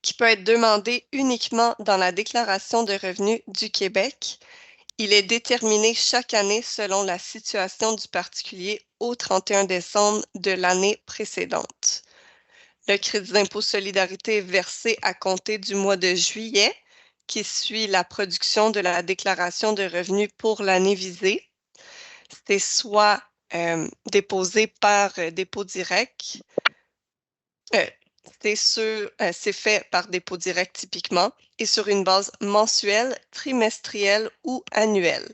qui peut être demandé uniquement dans la Déclaration de revenus du Québec. Il est déterminé chaque année selon la situation du particulier au 31 décembre de l'année précédente. Le crédit d'impôt solidarité est versé à compter du mois de juillet, qui suit la production de la déclaration de revenus pour l'année visée. C'est soit déposé par dépôt direct, c'est fait par dépôt direct typiquement et sur une base mensuelle, trimestrielle ou annuelle.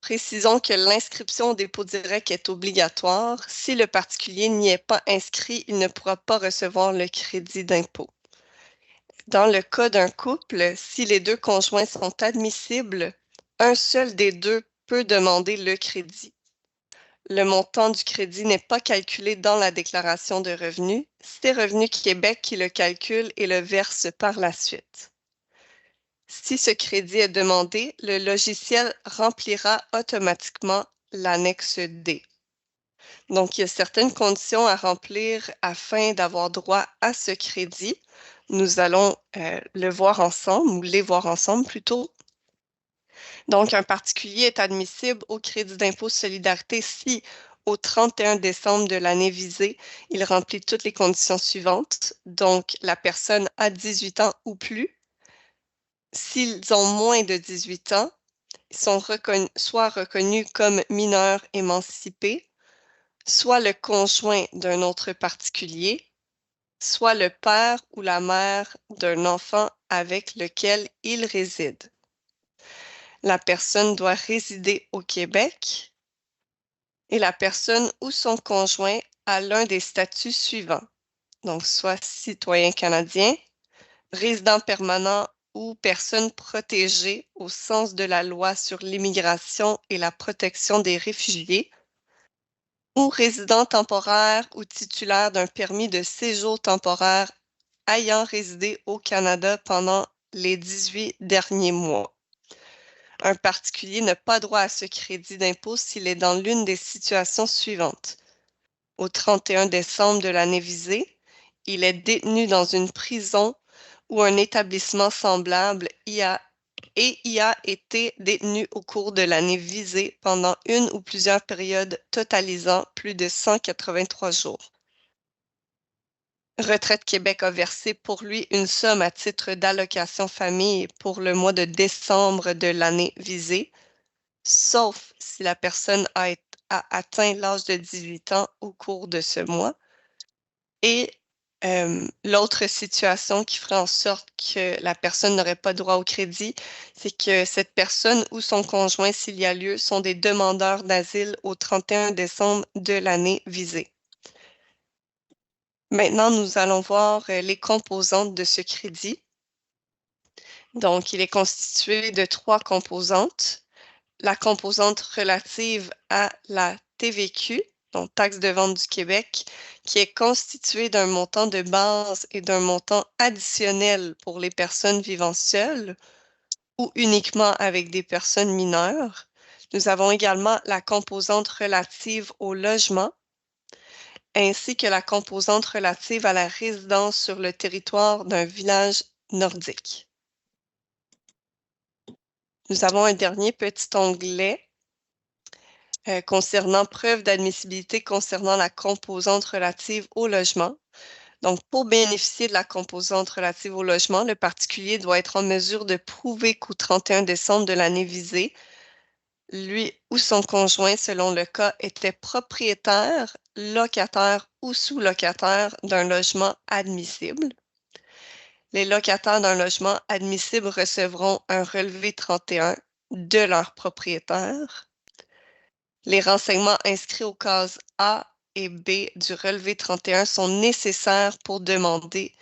Précisons que l'inscription au dépôt direct est obligatoire. Si le particulier n'y est pas inscrit, il ne pourra pas recevoir le crédit d'impôt. Dans le cas d'un couple, si les deux conjoints sont admissibles, un seul des deux peut demander le crédit. Le montant du crédit n'est pas calculé dans la déclaration de revenus. C'est Revenu Québec qui le calcule et le verse par la suite. Si ce crédit est demandé, le logiciel remplira automatiquement l'annexe D. Donc, il y a certaines conditions à remplir afin d'avoir droit à ce crédit. Nous allons le voir ensemble, ou les voir ensemble plutôt. Donc, un particulier est admissible au crédit d'impôt solidarité si, au 31 décembre de l'année visée, il remplit toutes les conditions suivantes. Donc, la personne a 18 ans ou plus. S'ils ont moins de 18 ans, ils sont soit reconnus comme mineurs émancipés, soit le conjoint d'un autre particulier, soit le père ou la mère d'un enfant avec lequel il réside. La personne doit résider au Québec et la personne ou son conjoint a l'un des statuts suivants. Donc, soit citoyen canadien, résident permanent ou personne protégée au sens de la loi sur l'immigration et la protection des réfugiés, ou résident temporaire ou titulaire d'un permis de séjour temporaire ayant résidé au Canada pendant les 18 derniers mois. Un particulier n'a pas droit à ce crédit d'impôt s'il est dans l'une des situations suivantes. Au 31 décembre de l'année visée, il est détenu dans une prison ou un établissement semblable y a été détenu au cours de l'année visée pendant une ou plusieurs périodes totalisant plus de 183 jours. Retraite Québec a versé pour lui une somme à titre d'allocation famille pour le mois de décembre de l'année visée, sauf si la personne a atteint l'âge de 18 ans au cours de ce mois. Et l'autre situation qui ferait en sorte que la personne n'aurait pas droit au crédit, c'est que cette personne ou son conjoint, s'il y a lieu, sont des demandeurs d'asile au 31 décembre de l'année visée. Maintenant, nous allons voir les composantes de ce crédit. Donc, il est constitué de 3 composantes. La composante relative à la TVQ, donc taxe de vente du Québec, qui est constituée d'un montant de base et d'un montant additionnel pour les personnes vivant seules ou uniquement avec des personnes mineures. Nous avons également la composante relative au logement, ainsi que la composante relative à la résidence sur le territoire d'un village nordique. Nous avons un dernier petit onglet concernant preuve d'admissibilité concernant la composante relative au logement. Donc, pour bénéficier de la composante relative au logement, le particulier doit être en mesure de prouver qu'au 31 décembre de l'année visée, lui ou son conjoint, selon le cas, était propriétaire, locataire ou sous-locataire d'un logement admissible. Les locataires d'un logement admissible recevront un relevé 31 de leur propriétaire. Les renseignements inscrits aux cases A et B du relevé 31 sont nécessaires pour demander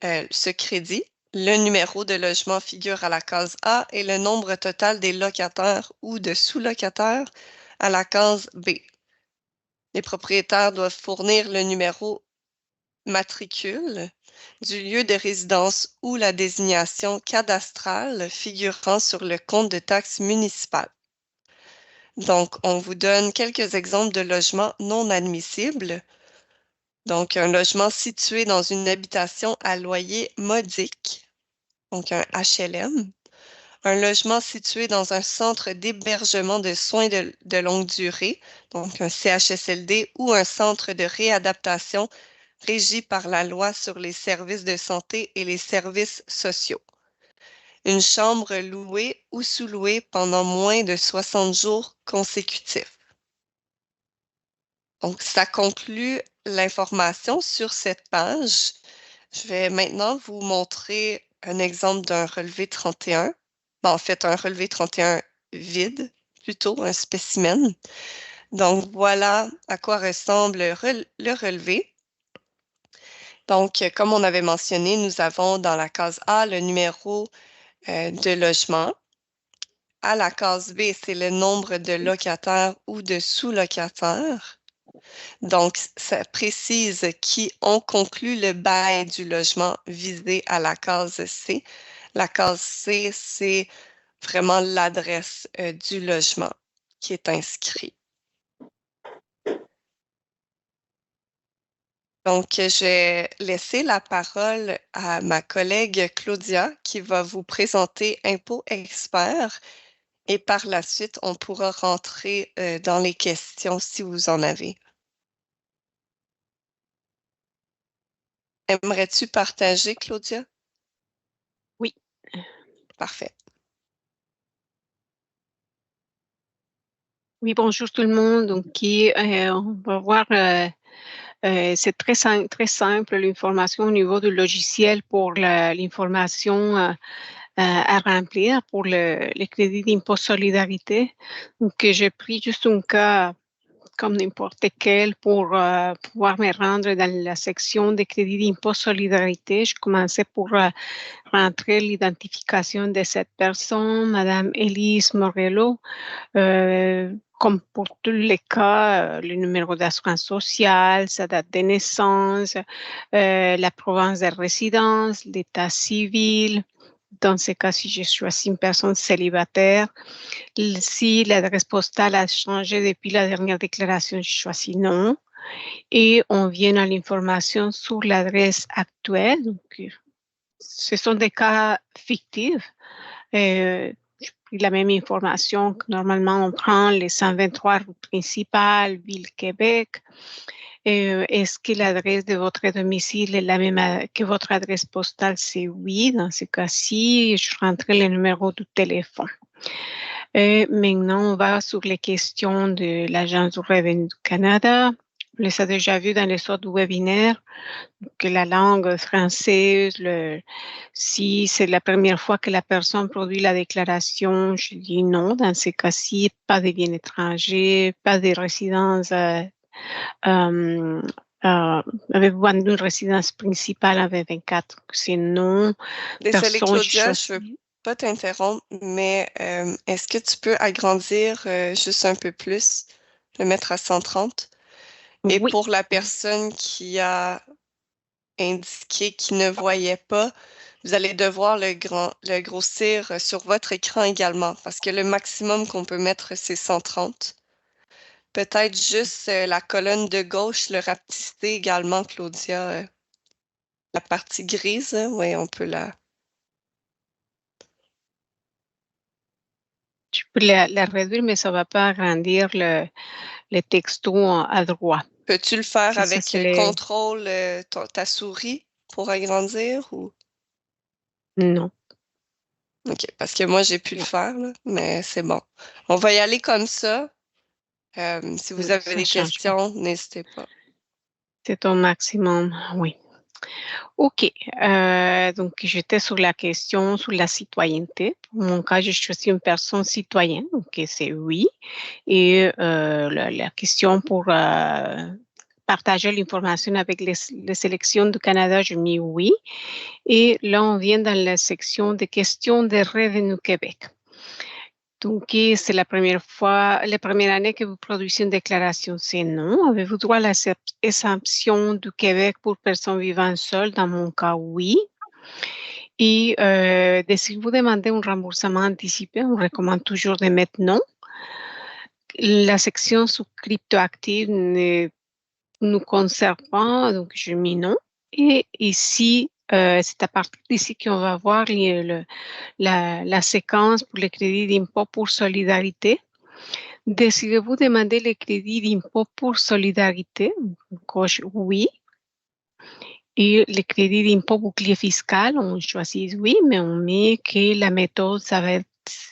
ce crédit. Le numéro de logement figure à la case A et le nombre total des locataires ou de sous-locataires à la case B. Les propriétaires doivent fournir le numéro matricule du lieu de résidence ou la désignation cadastrale figurant sur le compte de taxes municipales. Donc, on vous donne quelques exemples de logements non admissibles. Donc, un logement situé dans une habitation à loyer modique, donc un HLM. Un logement situé dans un centre d'hébergement de soins de longue durée, donc un CHSLD ou un centre de réadaptation régi par la loi sur les services de santé et les services sociaux. Une chambre louée ou sous-louée pendant moins de 60 jours consécutifs. Donc, ça conclut l'information sur cette page. Je vais maintenant vous montrer un exemple d'un relevé 31. Ben, en fait, un relevé 31 vide, plutôt un spécimen. Donc, voilà à quoi ressemble le relevé. Donc, comme on avait mentionné, nous avons dans la case A le numéro de logement. À la case B, c'est le nombre de locataires ou de sous-locataires. Donc, ça précise qui ont conclu le bail du logement visé à la case C. La case C, c'est vraiment l'adresse du logement qui est inscrit. Donc, je vais laisser la parole à ma collègue Claudia qui va vous présenter Impôt Expert et par la suite, on pourra rentrer dans les questions si vous en avez. Aimerais-tu partager, Claudia? Oui. Parfait. Oui, bonjour tout le monde. Donc, on va voir, c'est très simple l'information au niveau du logiciel pour l'information à remplir pour les crédits d'impôt solidarité. Donc, j'ai pris juste un cas comme n'importe quel pour pouvoir me rendre dans la section des crédits d'impôt solidarité. Je commençais pour rentrer l'identification de cette personne, Madame Élise Morello. Comme pour tous les cas, le numéro d'assurance sociale, sa date de naissance, la province de résidence, l'état civil. Dans ce cas, si j'ai choisi une personne célibataire, si l'adresse postale a changé depuis la dernière déclaration, je choisis non. Et on vient à l'information sur l'adresse actuelle. Donc, ce sont des cas fictifs. J'ai pris la même information que normalement on prend les 123 routes principales, Ville Québec. Est-ce que l'adresse de votre domicile est la même que votre adresse postale? C'est oui. Dans ce cas-ci, je rentrerai le numéro du téléphone. Maintenant, on va sur les questions de l'Agence du revenu du Canada. On les a déjà vues dans les autres webinaires, que la langue française, si c'est la première fois que la personne produit la déclaration, je dis non. Dans ces cas-ci, pas de biens étrangers, pas de résidence avez-vous une résidence principale avec 24? C'est non. Désolée, Personne, Claudia, je ne veux pas t'interrompre, mais est-ce que tu peux agrandir juste un peu plus, le mettre à 130? Et oui. pour la personne qui a indiqué qu'il ne voyait pas, vous allez devoir le grossir sur votre écran également, parce que le maximum qu'on peut mettre, c'est 130. Peut-être juste la colonne de gauche, le rapetisser également, Claudia. La partie grise, oui, on peut la... Tu peux la réduire, mais ça ne va pas agrandir le texto à droite. Peux-tu le faire Ça, avec c'est contrôle ta souris pour agrandir ou... Non. OK, parce que moi, j'ai pu le Non. faire, là, mais c'est bon. On va y aller comme ça. Si vous avez Ça ne des change pas. questions, n'hésitez pas. C'est au maximum, oui. OK. Donc, j'étais sur la question sur la citoyenneté. Pour mon cas, je choisis une personne citoyenne, donc c'est oui. Et la question pour partager l'information avec les sélections du Canada, je mis oui. Et là, on vient dans la section des questions de Revenu Québec. Donc, c'est la première année que vous produisez une déclaration, c'est non. Avez-vous droit à l'exemption du Québec pour personnes vivant seules? Dans mon cas, oui. Et si vous demandez un remboursement anticipé, on recommande toujours de mettre non. La section sur cryptoactive nous concerne pas, donc je mets non. Et ici, c'est à partir d'ici qu'on va voir la séquence pour les crédits d'impôt pour solidarité. Désirez-vous demander les crédits d'impôt pour solidarité? Coche oui. Et les crédits d'impôt bouclier fiscal, on choisit oui, mais on met que la méthode, ça va être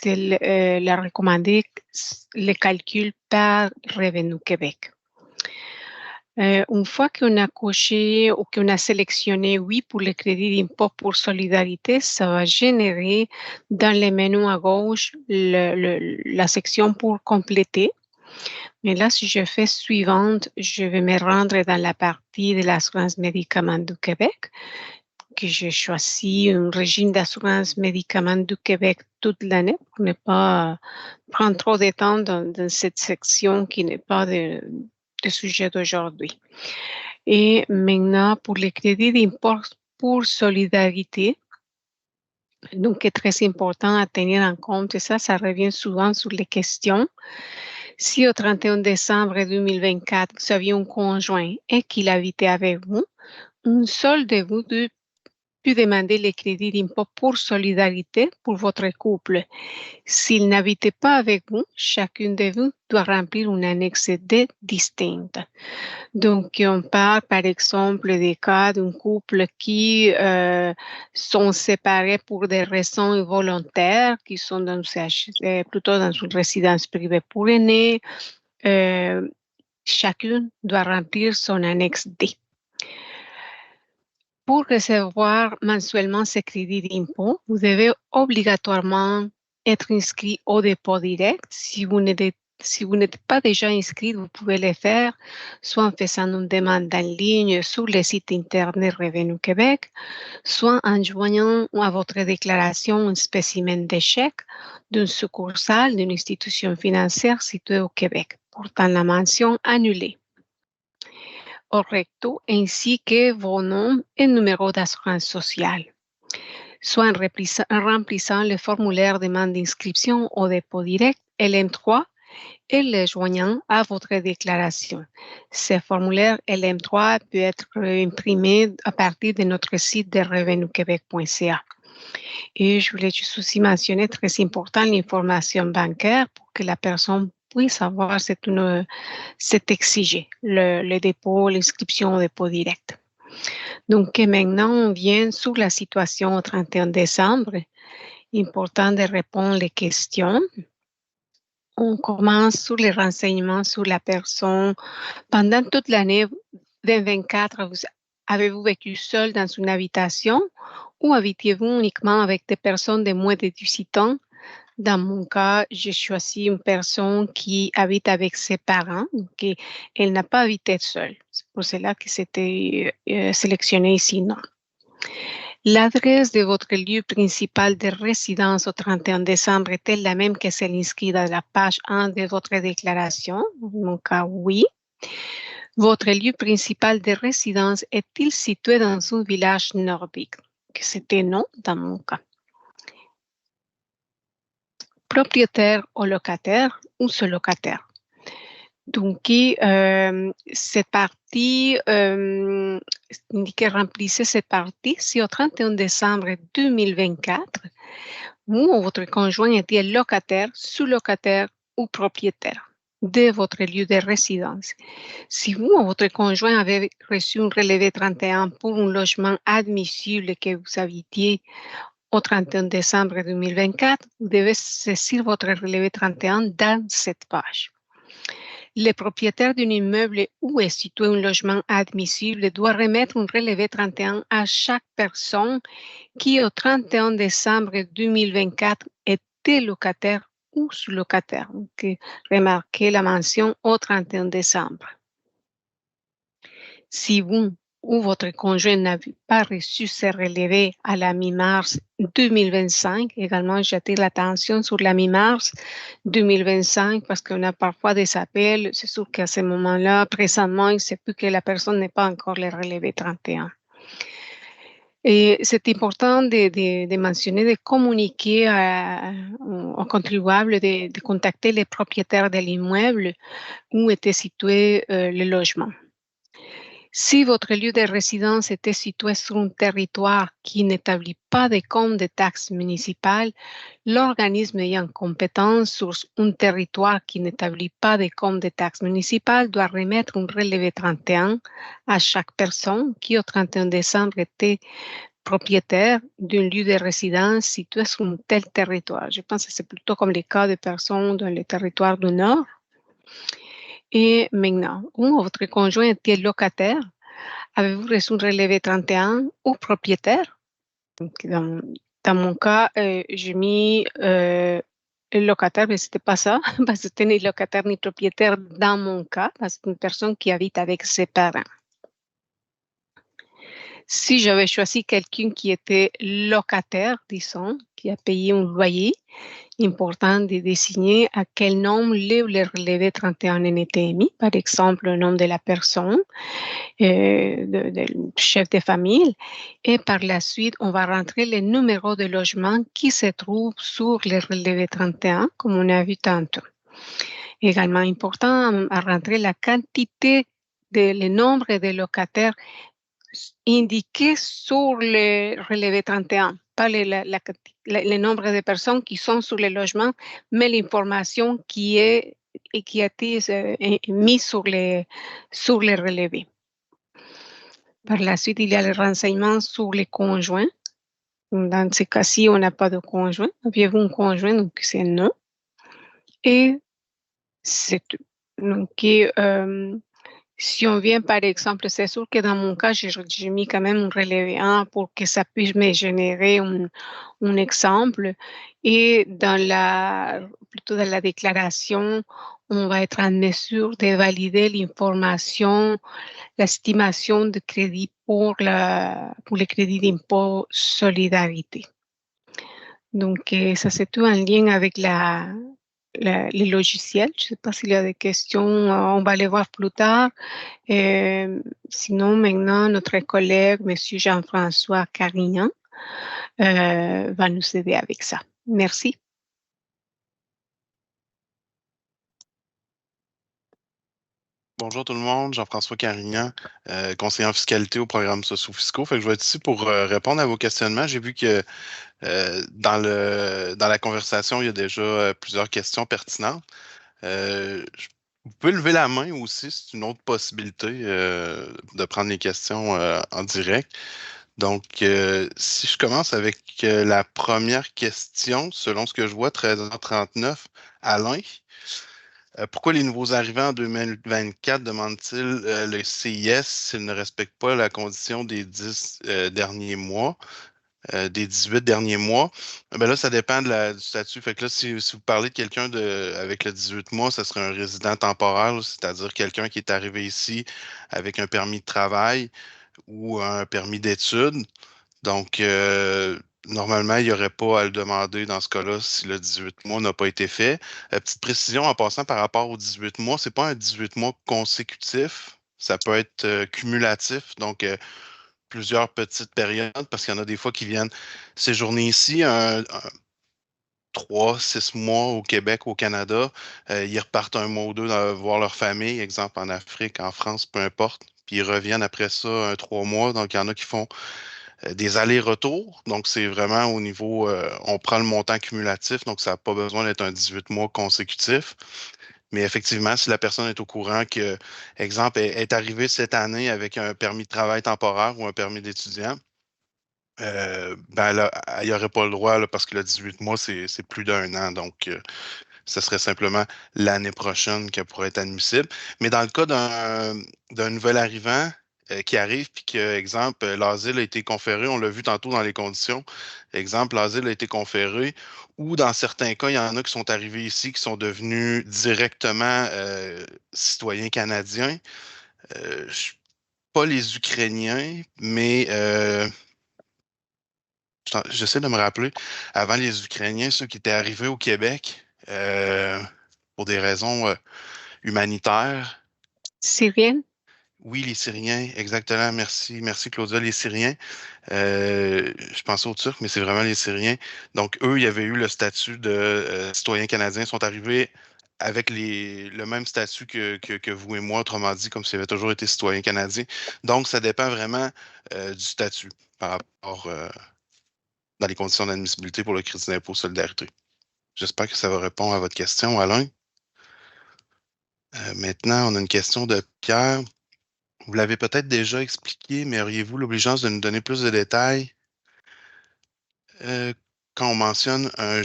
la recommandée, le calcul par Revenu Québec. Une fois qu'on a coché ou qu'on a sélectionné oui pour le crédit d'impôt pour solidarité, ça va générer dans le menu à gauche la section pour compléter. Mais là, si je fais suivante, je vais me rendre dans la partie de l'assurance médicaments du Québec, que j'ai choisi un régime d'assurance médicaments du Québec toute l'année pour ne pas prendre trop de temps dans cette section qui n'est pas de sujet d'aujourd'hui. Et maintenant, pour les crédits d'impôt pour solidarité, donc c'est très important à tenir en compte, et ça revient souvent sur les questions. Si au 31 décembre 2024, vous aviez un conjoint et qu'il habitait avec vous, un seul de vous deux peut demander les crédits d'impôt pour solidarité pour votre couple. S'il n'habitait pas avec vous, chacun de vous doit remplir une annexe D distincte. Donc, on parle par exemple des cas d'un couple qui sont séparés pour des raisons volontaires, qui sont plutôt dans une résidence privée pour aînés. Chacun doit remplir son annexe D. Pour recevoir mensuellement ces crédits d'impôt, vous devez obligatoirement être inscrit au dépôt direct. Si vous n'êtes pas déjà inscrit, vous pouvez le faire soit en faisant une demande en ligne sur le site internet Revenu Québec, soit en joignant à votre déclaration un spécimen de chèque d'une succursale d'une institution financière située au Québec, portant la mention annulée au recto ainsi que vos noms et numéro d'assurance sociale, soit en remplissant le formulaire de demande d'inscription au dépôt direct LM3 et le joignant à votre déclaration. Ce formulaire LM3 peut être imprimé à partir de notre site de revenuquebec.ca. Et je voulais juste aussi mentionner, très important, l'information bancaire pour que la personne puisse savoir c'est exigé, le dépôt, l'inscription au dépôt direct. Donc, maintenant, on vient sur la situation au 31 décembre. Important de répondre les questions. On commence sur les renseignements sur la personne. Pendant toute l'année 2024, avez-vous vécu seul dans une habitation ou habitiez-vous uniquement avec des personnes de moins de 18 ans? Dans mon cas, j'ai choisi une personne qui habite avec ses parents, donc elle n'a pas habité seule. C'est pour cela que c'était sélectionné ici, non. L'adresse de votre lieu principal de résidence au 31 décembre est-elle la même que celle inscrite à la page 1 de votre déclaration? Dans mon cas, oui. Votre lieu principal de résidence est-il situé dans un village nordique? Que c'était non dans mon cas. Propriétaire ou locataire, un seul locataire. Donc, cette partie, indiqué remplissez cette partie si au 31 décembre 2024, vous ou votre conjoint était locataire, sous-locataire ou propriétaire de votre lieu de résidence. Si vous ou votre conjoint avez reçu un relevé 31 pour un logement admissible que vous habitiez au 31 décembre 2024, vous devez saisir votre relevé 31 dans cette page. Le propriétaire d'un immeuble où est situé un logement admissible doit remettre un relevé 31 à chaque personne qui, au 31 décembre 2024, était locataire ou sous-locataire. Donc, remarquez la mention au 31 décembre. Si vous ou votre conjoint n'avez pas reçu ce relevé à la mi-mars 2025. Également, j'attire l'attention sur la mi-mars 2025 parce qu'on a parfois des appels. C'est sûr qu'à ce moment-là, présentement, il ne sait plus que la personne n'est pas encore le relevé 31. Et c'est important de mentionner, de communiquer aux contribuables, de contacter les propriétaires de l'immeuble où était situé le logement. Si votre lieu de résidence était situé sur un territoire qui n'établit pas de compte de taxes municipales, l'organisme ayant compétence sur un territoire qui n'établit pas de compte de taxes municipales doit remettre un relevé 31 à chaque personne qui, au 31 décembre, était propriétaire d'un lieu de résidence situé sur un tel territoire. Je pense que c'est plutôt comme les cas de personnes dans les territoires du Nord. Et maintenant, votre conjoint était locataire. Avez-vous reçu un relevé 31 ou propriétaire? Donc, dans mon cas, j'ai mis locataire, mais c'était pas ça, parce que c'était ni locataire ni propriétaire dans mon cas, parce que c'est une personne qui habite avec ses parents. Si j'avais choisi quelqu'un qui était locataire, disons, qui a payé un loyer, important de désigner à quel nombre le relevé 31 en était émis, par exemple le nom de la personne, de chef de famille, et par la suite, on va rentrer les numéros de logement qui se trouvent sur le relevé 31, comme on a vu tantôt. Également important à rentrer la quantité, le nombre de locataires indiqué sur le relevé 31, pas le nombre de personnes qui sont sur le logement, mais l'information qui est et qui a été mise sur les relevés. Par la suite, il y a les renseignements sur les conjoints. Dans ce cas-ci, on n'a pas de conjoint. Aviez-vous un conjoint? Donc, c'est non. Et c'est tout. Donc, si on vient, par exemple, c'est sûr que dans mon cas, j'ai mis quand même un relevé 1 pour que ça puisse me générer un exemple. Et plutôt dans la déclaration, on va être en mesure de valider l'information, l'estimation de crédit pour le crédit d'impôt solidarité. Donc, ça c'est tout en lien avec les logiciels. Je ne sais pas s'il y a des questions, on va les voir plus tard. Sinon, maintenant, notre collègue, M. Jean-François Carignan, va nous aider avec ça. Merci. Bonjour tout le monde, Jean-François Carignan, conseiller en fiscalité au programme socio-fiscaux. Fait que je vais être ici pour répondre à vos questionnements. J'ai vu que dans la conversation, il y a déjà plusieurs questions pertinentes. Vous pouvez lever la main aussi, c'est une autre possibilité de prendre les questions en direct. Donc, si je commence avec la première question, selon ce que je vois, 13h39, Alain. Pourquoi les nouveaux arrivants en 2024 demandent-ils le CIS s'ils ne respectent pas la condition des 10 derniers mois, des 18 derniers mois? Ben là, ça dépend du statut. Fait que là, si vous parlez de quelqu'un avec le 18 mois, ce serait un résident temporaire, c'est-à-dire quelqu'un qui est arrivé ici avec un permis de travail ou un permis d'études. Donc, normalement, il n'y aurait pas à le demander dans ce cas-là si le 18 mois n'a pas été fait. Petite précision en passant par rapport au 18 mois, c'est pas un 18 mois consécutif. Ça peut être cumulatif, donc plusieurs petites périodes, parce qu'il y en a des fois qui viennent séjourner ici, 3, 6 mois au Québec, au Canada. Ils repartent un mois ou deux voir leur famille, exemple en Afrique, en France, peu importe. Puis ils reviennent après ça 3 mois. Donc, il y en a qui font des allers-retours. Donc, c'est vraiment au niveau, on prend le montant cumulatif, donc ça n'a pas besoin d'être un 18 mois consécutif. Mais effectivement, si la personne est au courant que, exemple, est arrivée cette année avec un permis de travail temporaire ou un permis d'étudiant, ben là, il n'y aurait pas le droit là, parce que le 18 mois, c'est plus d'un an. Donc, ce serait simplement l'année prochaine qu'elle pourrait être admissible. Mais dans le cas d'un nouvel arrivant qui arrive, puis que, exemple, l'asile a été conféré, on l'a vu tantôt dans les conditions, exemple, l'asile a été conféré, ou dans certains cas, il y en a qui sont arrivés ici, qui sont devenus directement citoyens canadiens. Pas les Ukrainiens, mais j'essaie de me rappeler, avant les Ukrainiens, ceux qui étaient arrivés au Québec pour des raisons humanitaires. Syrienne? Oui, les Syriens, exactement. Merci, merci Claudia, les Syriens. Je pensais aux Turcs, mais c'est vraiment les Syriens. Donc, eux, il y avait eu le statut de citoyens canadiens, sont arrivés avec le même statut que vous et moi, autrement dit, comme s'il avait toujours été citoyen canadien. Donc, ça dépend vraiment du statut par rapport dans les conditions d'admissibilité pour le crédit d'impôt solidarité. J'espère que ça va répondre à votre question, Alain. Maintenant, on a une question de Pierre. Vous l'avez peut-être déjà expliqué, mais auriez-vous l'obligeance de nous donner plus de détails quand on mentionne une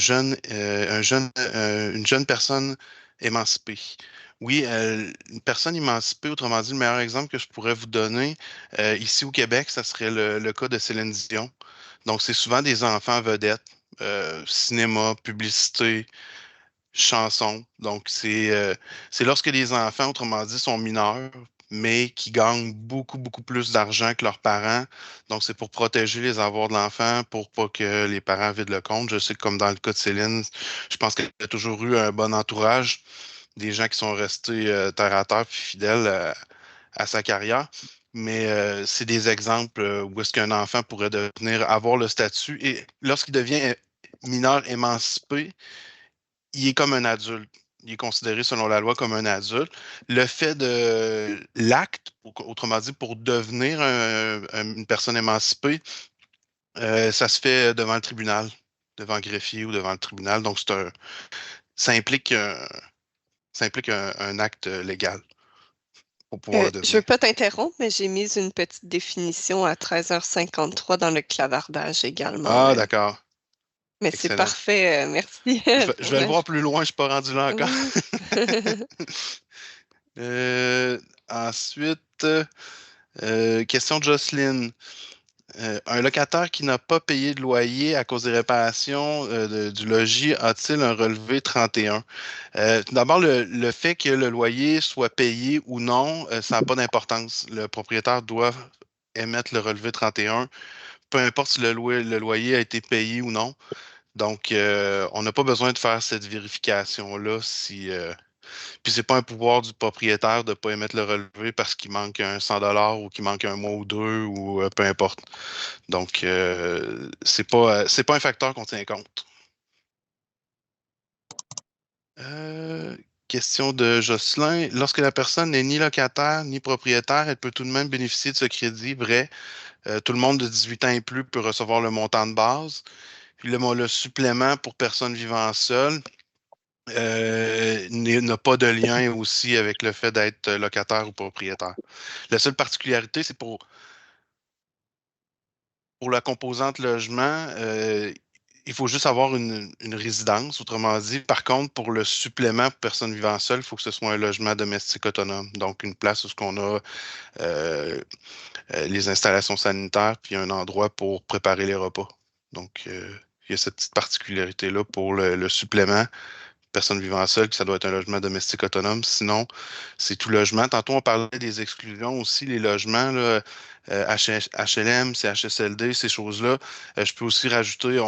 jeune personne émancipée? Oui, une personne émancipée, autrement dit, le meilleur exemple que je pourrais vous donner ici au Québec, ça serait le cas de Céline Dion. Donc, c'est souvent des enfants vedettes, cinéma, publicité, chansons. Donc, c'est lorsque les enfants, autrement dit, sont mineurs, mais qui gagnent beaucoup, beaucoup plus d'argent que leurs parents. Donc, c'est pour protéger les avoirs de l'enfant, pour pas que les parents vident le compte. Je sais que comme dans le cas de Céline, je pense qu'elle a toujours eu un bon entourage, des gens qui sont restés terre à terre puis fidèles à sa carrière. Mais c'est des exemples où est-ce qu'un enfant pourrait avoir le statut et lorsqu'il devient mineur émancipé, il est comme un adulte. Il est considéré selon la loi comme un adulte. Le fait de l'acte, autrement dit, pour devenir une personne émancipée, ça se fait devant le tribunal, devant le greffier ou devant le tribunal. Donc, ça implique, ça implique un acte légal pour pouvoir le Je veux devenir. pas t'interrompre, mais j'ai mis une petite définition à 13h53 dans le clavardage également. Ah, d'accord. Mais c'est Excellent. parfait, merci. Je vais le voir plus loin, je ne suis pas rendu là encore. Oui. Ensuite, question de Jocelyne. Un locataire qui n'a pas payé de loyer à cause des réparations du logis a-t-il un relevé 31? Tout d'abord, le fait que le loyer soit payé ou non, ça n'a pas d'importance. Le propriétaire doit émettre le relevé 31, peu importe si le loyer a été payé ou non. Donc, on n'a pas besoin de faire cette vérification-là si, puis c'est pas un pouvoir du propriétaire de ne pas émettre le relevé parce qu'il manque un 100 $ ou qu'il manque un mois ou deux ou peu importe. Donc, c'est pas un facteur qu'on tient compte. Question de Jocelyn. Lorsque la personne n'est ni locataire ni propriétaire, elle peut tout de même bénéficier de ce crédit, vrai. Tout le monde de 18 ans et plus peut recevoir le montant de base. Puis le supplément pour personnes vivant seules n'a pas de lien aussi avec le fait d'être locataire ou propriétaire. La seule particularité, c'est pour la composante logement, il faut juste avoir une résidence, autrement dit. Par contre, pour le supplément pour personnes vivant seules, il faut que ce soit un logement domestique autonome. Donc, une place où on a les installations sanitaires, puis un endroit pour préparer les repas. Donc, il y a cette petite particularité-là pour le supplément personne vivant seule, que ça doit être un logement domestique autonome. Sinon, c'est tout logement. Tantôt, on parlait des exclusions aussi, les logements, là, HLM, CHSLD, ces choses-là. On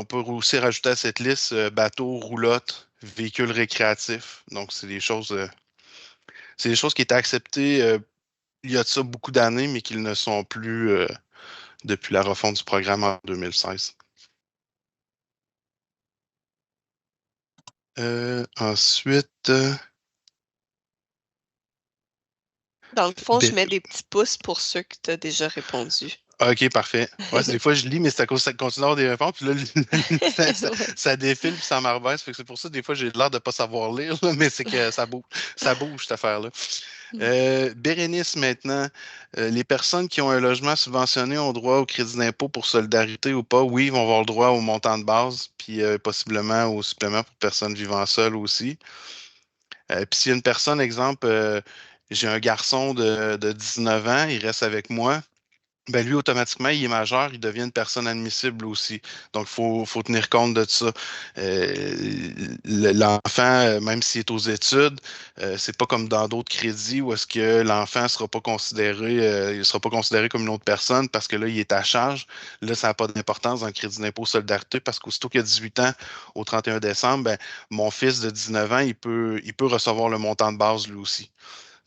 peut aussi rajouter à cette liste bateaux, roulottes, véhicules récréatifs. Donc, c'est des choses qui étaient acceptées il y a de ça beaucoup d'années, mais qui ne sont plus depuis la refonte du programme en 2016. Ensuite, Dans le fond, je mets des petits pouces pour ceux que tu as déjà répondu. OK, parfait. Ouais, des fois, je lis, mais c'est à cause que ça continue à avoir des réponses, puis là, Ouais. ça défile, puis ça m'arbaisse. Fait que c'est pour ça, des fois, j'ai l'air de ne pas savoir lire, là, mais c'est que ça bouge, cette affaire-là. Bérénice, maintenant, les personnes qui ont un logement subventionné ont droit au crédit d'impôt pour solidarité ou pas? Oui, ils vont avoir le droit au montant de base, puis possiblement au supplément pour personnes vivant seules aussi. Puis s'il y a une personne, exemple, j'ai un garçon de 19 ans, il reste avec moi. Ben lui, automatiquement, il est majeur, il devient une personne admissible aussi. Donc, faut tenir compte de ça. L'enfant, même s'il est aux études, c'est pas comme dans d'autres crédits où est-ce que l'enfant il sera pas considéré comme une autre personne parce que là, il est à charge. Là, ça n'a pas d'importance dans le crédit d'impôt solidarité parce qu'aussitôt qu'il a 18 ans au 31 décembre, ben, mon fils de 19 ans, il peut recevoir le montant de base lui aussi.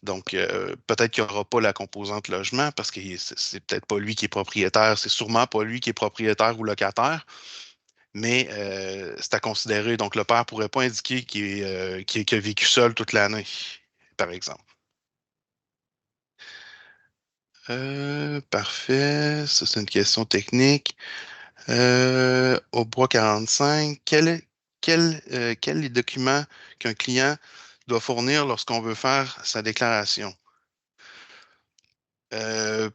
Donc, peut-être qu'il n'y aura pas la composante logement parce que c'est peut-être pas lui qui est propriétaire, c'est sûrement pas lui qui est propriétaire ou locataire, mais c'est à considérer. Donc, le père ne pourrait pas indiquer qu'il a vécu seul toute l'année, par exemple. Parfait. Ça, c'est une question technique. Au bois 45, quel est les documents qu'un client doit fournir lorsqu'on veut faire sa déclaration?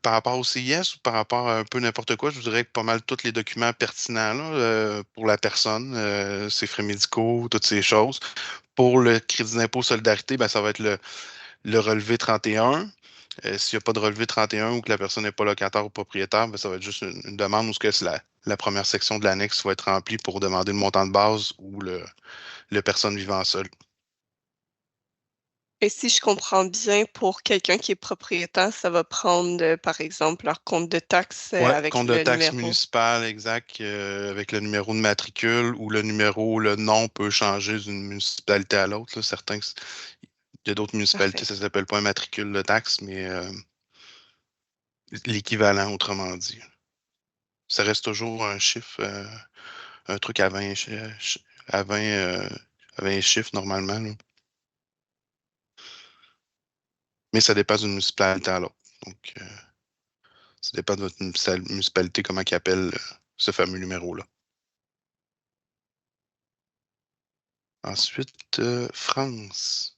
Par rapport au CIS ou par rapport à un peu n'importe quoi, je vous dirais que pas mal tous les documents pertinents là, pour la personne, ses frais médicaux, toutes ces choses. Pour le crédit d'impôt solidarité, ben, ça va être le relevé 31. S'il n'y a pas de relevé 31 ou que la personne n'est pas locataire ou propriétaire, ben, ça va être juste une demande où c'est la première section de l'annexe va être remplie pour demander le montant de base ou le personne vivant seul. Et si je comprends bien, pour quelqu'un qui est propriétaire, ça va prendre, par exemple, leur compte de taxe Ouais, avec compte de le taxe numéro. municipale, exact, avec le numéro de matricule ou le nom peut changer d'une municipalité à l'autre. Là. Il y a d'autres municipalités, Parfait. ça s'appelle pas un matricule de taxe, mais l'équivalent, autrement dit. Ça reste toujours un chiffre, un truc à 20, à 20 chiffres normalement. Là. Mais ça dépend d'une municipalité à l'autre. Donc, ça dépend de votre municipalité, comment ils appelle ce fameux numéro-là. Ensuite, France.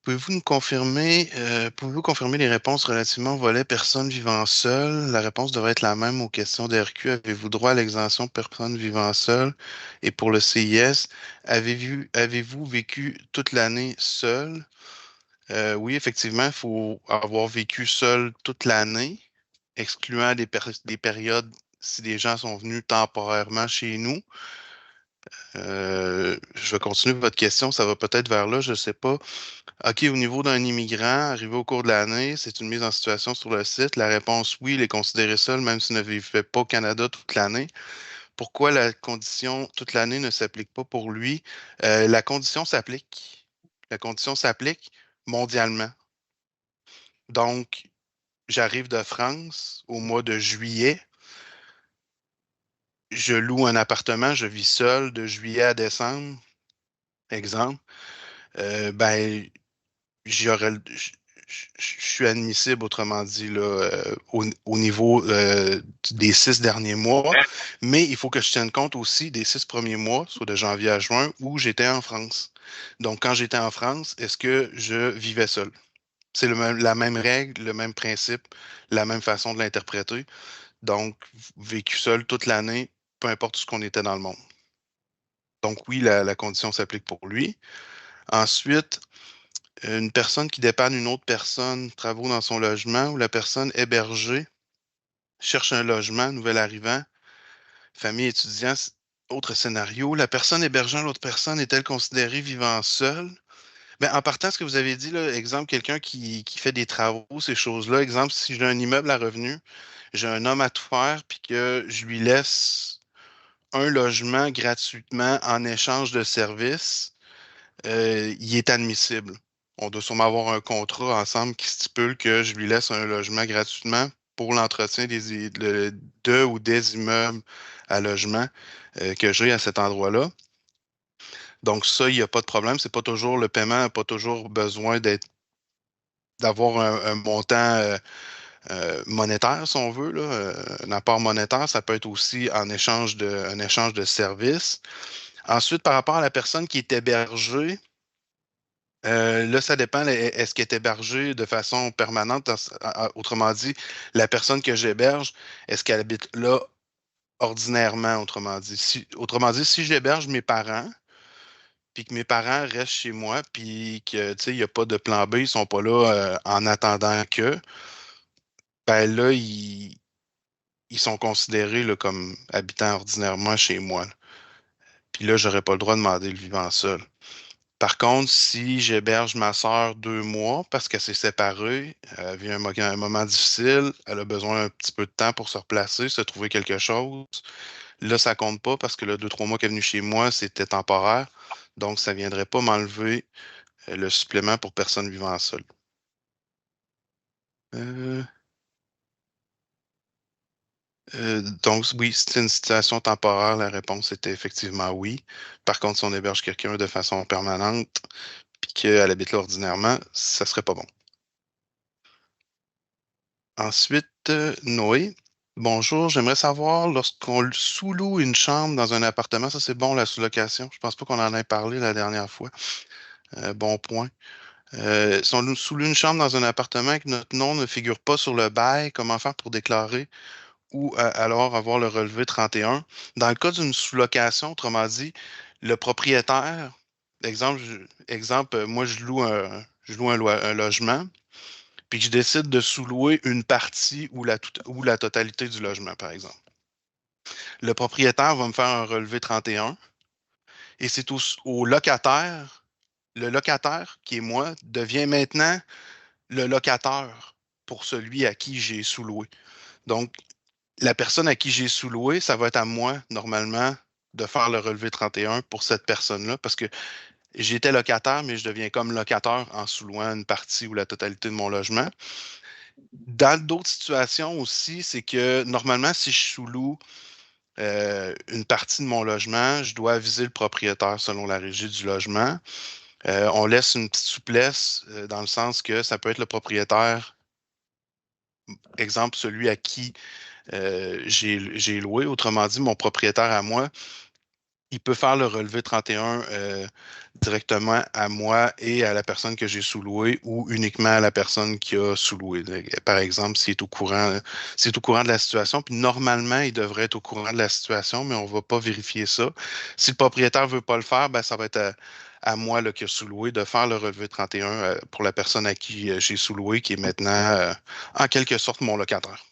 Pouvez-vous confirmer les réponses relativement au volet personnes vivant seules? La réponse devrait être la même aux questions d'RQ. Avez-vous droit à l'exemption personnes vivant seules? Et pour le CIS, avez-vous vécu toute l'année seul? Oui, effectivement, il faut avoir vécu seul toute l'année, excluant des périodes si des gens sont venus temporairement chez nous. Je vais continuer votre question, ça va peut-être vers là, je ne sais pas. OK, au niveau d'un immigrant arrivé au cours de l'année, c'est une mise en situation sur le site. La réponse oui, il est considéré seul même s'il ne vivait pas au Canada toute l'année. Pourquoi la condition toute l'année ne s'applique pas pour lui? La condition s'applique. La condition s'applique mondialement. Donc, j'arrive de France au mois de juillet. Je loue un appartement, je vis seul de juillet à décembre, exemple. Ben, je suis admissible, autrement dit, là, au niveau des 6 derniers mois, mais il faut que je tienne compte aussi des 6 premiers mois, soit de janvier à juin, où j'étais en France. Donc, quand j'étais en France, est-ce que je vivais seul? C'est la même règle, le même principe, la même façon de l'interpréter. Donc, vécu seul toute l'année, peu importe ce qu'on était dans le monde. Donc, oui, la condition s'applique pour lui. Ensuite, une personne qui dépanne une autre personne, travaux dans son logement, ou la personne hébergée cherche un logement, nouvel arrivant, famille étudiant, autre scénario. La personne hébergeant l'autre personne est-elle considérée vivant seule? Ben, en partant, ce que vous avez dit, là, exemple, quelqu'un qui fait des travaux, ces choses-là, exemple, si j'ai un immeuble à revenu, j'ai un homme à tout faire, puis que je lui laisse un logement gratuitement en échange de services, il est admissible. On doit sûrement avoir un contrat ensemble qui stipule que je lui laisse un logement gratuitement pour l'entretien de ou des immeubles à logement que j'ai à cet endroit-là. Donc ça, il n'y a pas de problème. C'est pas toujours le paiement n'a pas toujours besoin d'avoir un montant monétaire, si on veut, là. Un apport monétaire, ça peut être aussi un échange de services. Ensuite, par rapport à la personne qui est hébergée, là, ça dépend. Est-ce qu'elle est hébergée de façon permanente? Autrement dit, la personne que j'héberge, est-ce qu'elle habite là ordinairement, autrement dit? Si j'héberge mes parents, puis que mes parents restent chez moi, puis que, tu sais, il n'y a pas de plan B, ils ne sont pas là en attendant que, ben là, ils sont considérés là, comme habitant ordinairement chez moi. Là. Puis là, j'aurais pas le droit de demander le vivant seul. Par contre, si j'héberge ma sœur 2 mois parce qu'elle s'est séparée, elle vit un moment difficile, elle a besoin un petit peu de temps pour se replacer, se trouver quelque chose, là, ça compte pas parce que le 2, 3 mois qu'elle est venue chez moi, c'était temporaire. Donc, ça ne viendrait pas m'enlever le supplément pour personne vivant seule. Euh, Donc, oui, c'était une situation temporaire. La réponse était effectivement oui. Par contre, si on héberge quelqu'un de façon permanente, puis qu'elle habite là ordinairement, ça serait pas bon. Ensuite, Noé. Bonjour, j'aimerais savoir, lorsqu'on sous-loue une chambre dans un appartement, ça c'est bon la sous-location. Je pense pas qu'on en ait parlé la dernière fois. Bon point. Si on sous-loue une chambre dans un appartement et que notre nom ne figure pas sur le bail, comment faire pour déclarer ou alors avoir le relevé 31? Dans le cas d'une sous-location, autrement dit, le propriétaire, exemple, moi je loue un logement, puis que je décide de sous-louer une partie ou la totalité du logement, par exemple. Le propriétaire va me faire un relevé 31 et c'est au locataire, le locataire qui est moi, devient maintenant le locateur pour celui à qui j'ai sous-loué. Donc, la personne à qui j'ai sous-loué, ça va être à moi, normalement, de faire le relevé 31 pour cette personne-là, parce que j'étais locataire, mais je deviens comme locateur en sous-louant une partie ou la totalité de mon logement. Dans d'autres situations aussi, c'est que normalement, si je sous-loue une partie de mon logement, je dois aviser le propriétaire selon la régie du logement. On laisse une petite souplesse dans le sens que ça peut être le propriétaire, exemple, celui à qui j'ai loué. Autrement dit, mon propriétaire à moi, il peut faire le relevé 31 directement à moi et à la personne que j'ai sous-loué ou uniquement à la personne qui a sous-loué. Par exemple, s'il est au courant de la situation, puis normalement, il devrait être au courant de la situation, mais on ne va pas vérifier ça. Si le propriétaire ne veut pas le faire, ben, ça va être à moi là, qui a sous-loué de faire le relevé 31 pour la personne à qui j'ai sous-loué, qui est maintenant en quelque sorte mon locataire.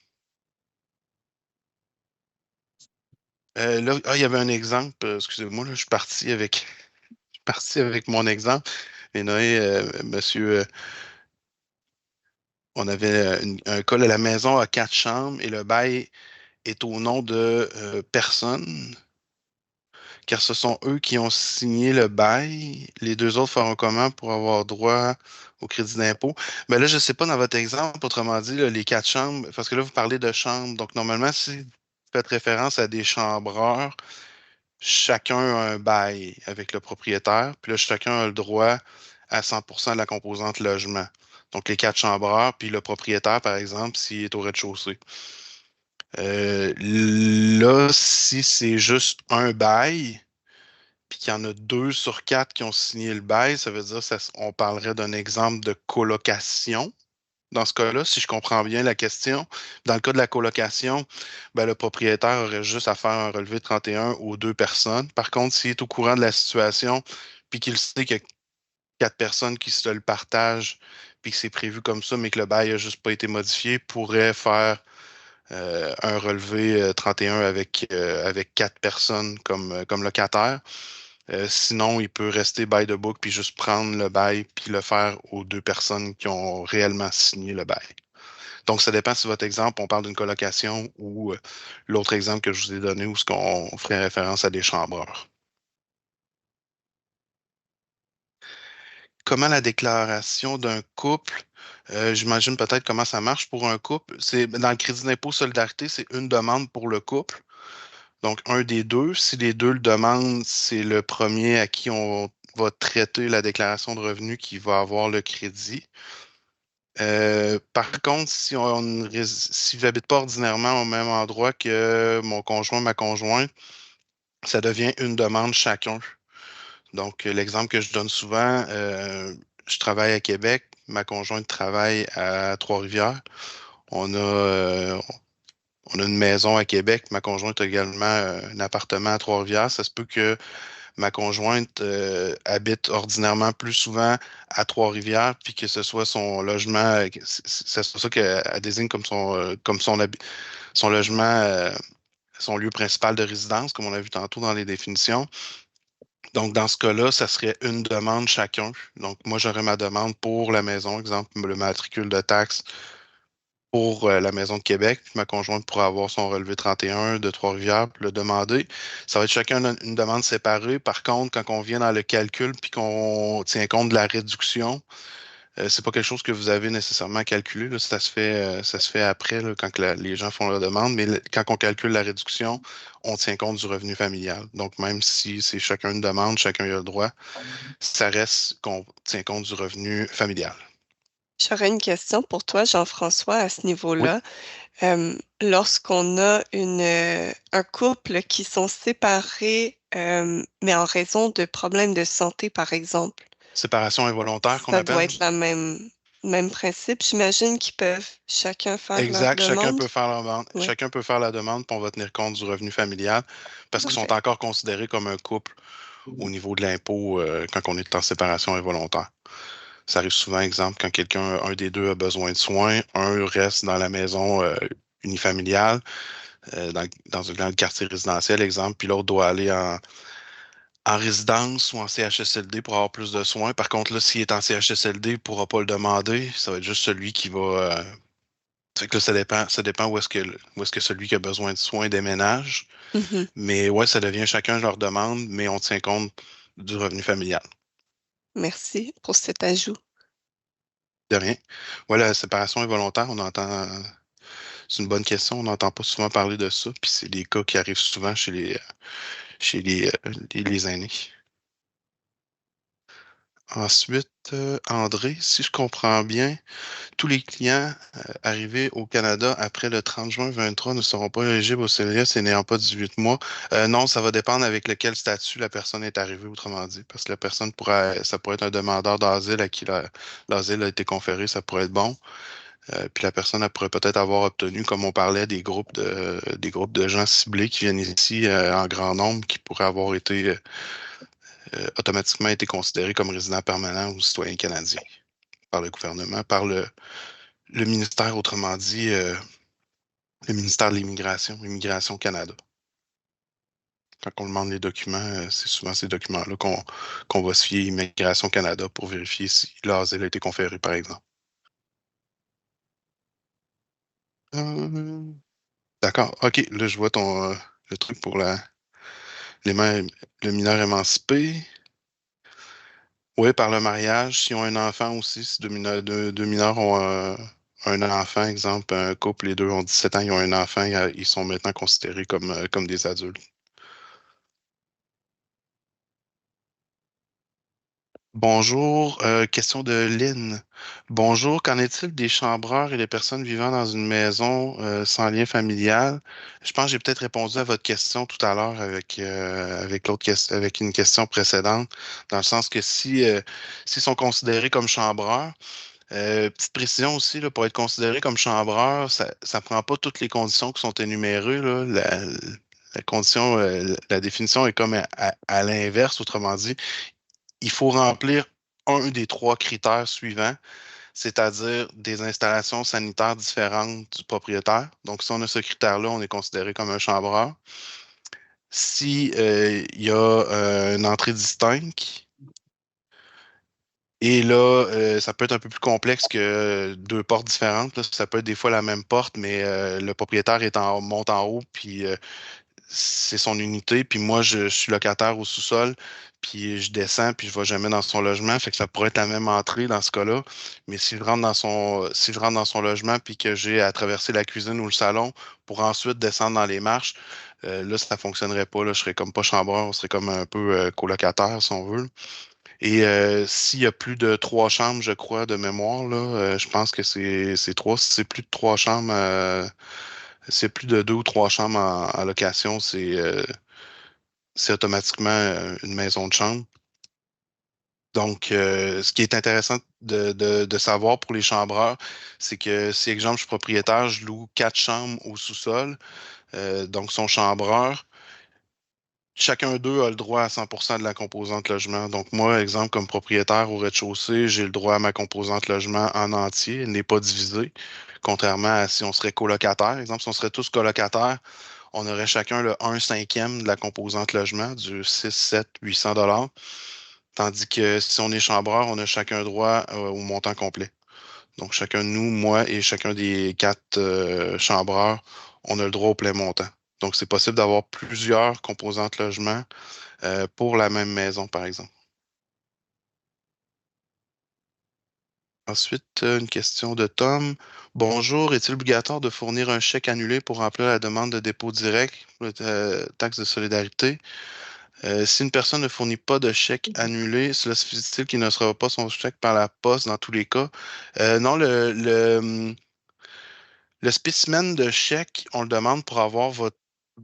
Là, il y avait un exemple, excusez-moi, là, je suis parti avec mon exemple. Mais Noé, monsieur, on avait un col à la maison à 4 chambres et le bail est au nom de personne, car ce sont eux qui ont signé le bail. Les deux autres feront comment pour avoir droit au crédit d'impôt? Ben là, je ne sais pas dans votre exemple, autrement dit, là, les 4 chambres, parce que là, vous parlez de chambres. Donc, normalement, si vous faites référence à des chambreurs, chacun a un bail avec le propriétaire, puis là, chacun a le droit à 100% de la composante logement. Donc, les 4 chambreurs, puis le propriétaire, par exemple, s'il est au rez-de-chaussée. Là, si c'est juste un bail, puis qu'il y en a 2 sur 4 qui ont signé le bail, ça veut dire on parlerait d'un exemple de colocation. Dans ce cas-là, si je comprends bien la question, dans le cas de la colocation, ben, le propriétaire aurait juste à faire un relevé 31 aux 2 personnes. Par contre, s'il est au courant de la situation, puis qu'il sait qu'il y a 4 personnes qui se le partagent, puis que c'est prévu comme ça, mais que le bail n'a juste pas été modifié, pourrait faire un relevé 31 avec 4 personnes comme locataire. Sinon, il peut rester by the book puis juste prendre le bail puis le faire aux 2 personnes qui ont réellement signé le bail. Donc, ça dépend si votre exemple, on parle d'une colocation ou l'autre exemple que je vous ai donné où ce qu'on ferait référence à des chambreurs. Comment la déclaration d'un couple, j'imagine peut-être comment ça marche pour un couple. C'est dans le crédit d'impôt solidarité, c'est une demande pour le couple. Donc, un des deux. Si les deux le demandent, c'est le premier à qui on va traiter la déclaration de revenus qui va avoir le crédit. Par contre, si j'habite pas ordinairement au même endroit que mon conjoint, ma conjointe, ça devient une demande chacun. Donc, l'exemple que je donne souvent, je travaille à Québec, ma conjointe travaille à Trois-Rivières. On a une maison à Québec, ma conjointe a également un appartement à Trois-Rivières. Ça se peut que ma conjointe habite ordinairement plus souvent à Trois-Rivières, puis que ce soit son logement, c'est ça qu'elle désigne comme son logement, son lieu principal de résidence, comme on a vu tantôt dans les définitions. Donc, dans ce cas-là, ça serait une demande chacun. Donc, moi, j'aurais ma demande pour la maison, exemple, le matricule de taxes pour la maison de Québec. Puis ma conjointe pourra avoir son relevé 31 de Trois-Rivières, puis le demander. Ça va être chacun une demande séparée. Par contre, quand on vient dans le calcul puis qu'on tient compte de la réduction, C'est pas quelque chose que vous avez nécessairement calculé, là. Ça se fait après, là, quand les gens font leur demande, mais quand on calcule la réduction, on tient compte du revenu familial. Donc, même si c'est chacun une demande, chacun a le droit, ça reste qu'on tient compte du revenu familial. J'aurais une question pour toi, Jean-François, à ce Oui. niveau-là. Lorsqu'on a un couple qui sont séparés, mais en raison de problèmes de santé, par exemple, Séparation involontaire qu'on ça doit appelle. être même principe. J'imagine qu'ils peuvent chacun faire leur Exact, chacun demande. peut faire la demande. Oui, Chacun peut faire la demande, puis on va tenir compte du revenu familial parce qu'ils sont parfait. encore considérés comme un couple au niveau de l'impôt quand on est en séparation involontaire. Ça arrive souvent, exemple, quand un des deux a besoin de soins, un reste dans la maison unifamiliale, dans le quartier résidentiel, exemple, puis l'autre doit aller en résidence ou en CHSLD pour avoir plus de soins. Par contre, là, s'il est en CHSLD, il ne pourra pas le demander. Ça va être juste celui qui va. Fait que là, ça dépend où est-ce que celui qui a besoin de soins déménage. Mhm. Mais ouais, ça devient chacun leur demande, mais on tient compte du revenu familial. Merci pour cet ajout. De rien. Ouais, la séparation involontaire, on entend. C'est une bonne question. On n'entend pas souvent parler de ça. Puis c'est des cas qui arrivent souvent chez les aînés. Ensuite, André, si je comprends bien, tous les clients arrivés au Canada après le 30 juin 2023 ne seront pas éligibles au CELIS et n'ayant pas 18 mois. Non, ça va dépendre avec lequel statut la personne est arrivée, autrement dit, parce que la personne ça pourrait être un demandeur d'asile à qui l'asile a été conféré, ça pourrait être bon. Puis la personne elle pourrait peut-être avoir obtenu, comme on parlait, des groupes de gens ciblés qui viennent ici en grand nombre, qui pourraient avoir été automatiquement été considérés comme résidents permanents ou citoyens canadiens par le gouvernement, par le ministère, autrement dit, le ministère de l'Immigration, Immigration Canada. Quand on demande les documents, c'est souvent ces documents-là qu'on va se fier Immigration Canada pour vérifier si l'asile a été conféré, par exemple. Euh, D'accord. OK. Là, je vois le truc pour les le mineur émancipé. Oui, par le mariage. S'ils ont un enfant aussi, si deux mineurs ont un enfant, exemple, un couple, les deux ont 17 ans, ils ont un enfant, ils sont maintenant considérés comme des adultes. Bonjour, question de Lynn. Bonjour, qu'en est-il des chambreurs et des personnes vivant dans une maison sans lien familial? Je pense que j'ai peut-être répondu à votre question tout à l'heure avec avec une question précédente, dans le sens que s'ils sont considérés comme chambreurs, petite précision aussi, là, pour être considéré comme chambreur, ça ne prend pas toutes les conditions qui sont énumérées, là. La condition, la définition est comme à l'inverse, autrement dit il faut remplir un des trois critères suivants, c'est-à-dire des installations sanitaires différentes du propriétaire. Donc, si on a ce critère-là, on est considéré comme un chambreur. Si il y a une entrée distincte, et là, ça peut être un peu plus complexe que deux portes différentes, là. Ça peut être des fois la même porte, mais le propriétaire monte en haut, puis c'est son unité, puis moi, je suis locataire au sous-sol, puis je descends, puis je vais jamais dans son logement, fait que ça pourrait être la même entrée dans ce cas-là, mais si je rentre dans son logement, puis que j'ai à traverser la cuisine ou le salon pour ensuite descendre dans les marches, là, ça fonctionnerait pas, là, je serais comme pas chambreur, on serait comme un peu colocataire, si on veut. Et s'il y a plus de trois chambres, je crois, de mémoire, là, je pense que c'est trois. Si c'est plus de trois chambres, c'est plus de deux ou trois chambres en location, c'est automatiquement une maison de chambre. Donc, ce qui est intéressant de savoir pour les chambreurs, c'est que si, exemple, je suis propriétaire, je loue quatre chambres au sous-sol, donc son chambreur, chacun d'eux a le droit à 100% de la composante logement. Donc, moi, exemple, comme propriétaire au rez-de-chaussée, j'ai le droit à ma composante logement en entier. Elle n'est pas divisée. Contrairement à si on serait colocataire. Exemple, si on serait tous colocataires, on aurait chacun le 1/5 de la composante logement, du 6, 7, 800 dollars. Tandis que si on est chambreur, on a chacun droit au montant complet. Donc, chacun de nous, moi et chacun des quatre chambreurs, on a le droit au plein montant. Donc, c'est possible d'avoir plusieurs composantes logement pour la même maison, par exemple. Ensuite, une question de Tom. Bonjour, est-il obligatoire de fournir un chèque annulé pour remplir la demande de dépôt direct, taxe de solidarité? Si une personne ne fournit pas de chèque annulé, cela signifie-t-il qu'il ne recevra pas son chèque par la poste dans tous les cas? Non, le spécimen de chèque, on le demande pour avoir votre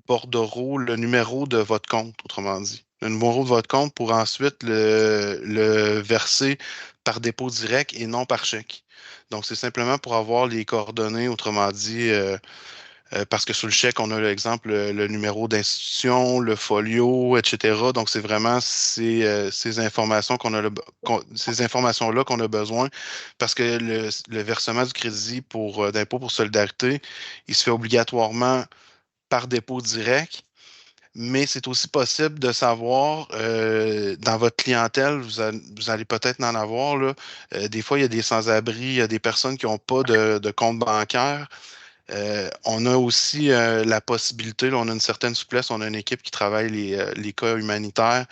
bordereau, le numéro de votre compte, autrement dit. Le numéro de votre compte pour ensuite le verser par dépôt direct et non par chèque. Donc, c'est simplement pour avoir les coordonnées, autrement dit, parce que sur le chèque, on a l'exemple, le numéro d'institution, le folio, etc. Donc, c'est vraiment ces informations ces informations-là qu'on a besoin parce que le versement du crédit pour d'impôt pour solidarité, il se fait obligatoirement par dépôt direct. Mais c'est aussi possible de savoir, dans votre clientèle, vous allez peut-être en avoir, là, des fois, il y a des sans-abri, il y a des personnes qui n'ont pas de compte bancaire. On a aussi la possibilité, là, on a une certaine souplesse, on a une équipe qui travaille les cas humanitaires.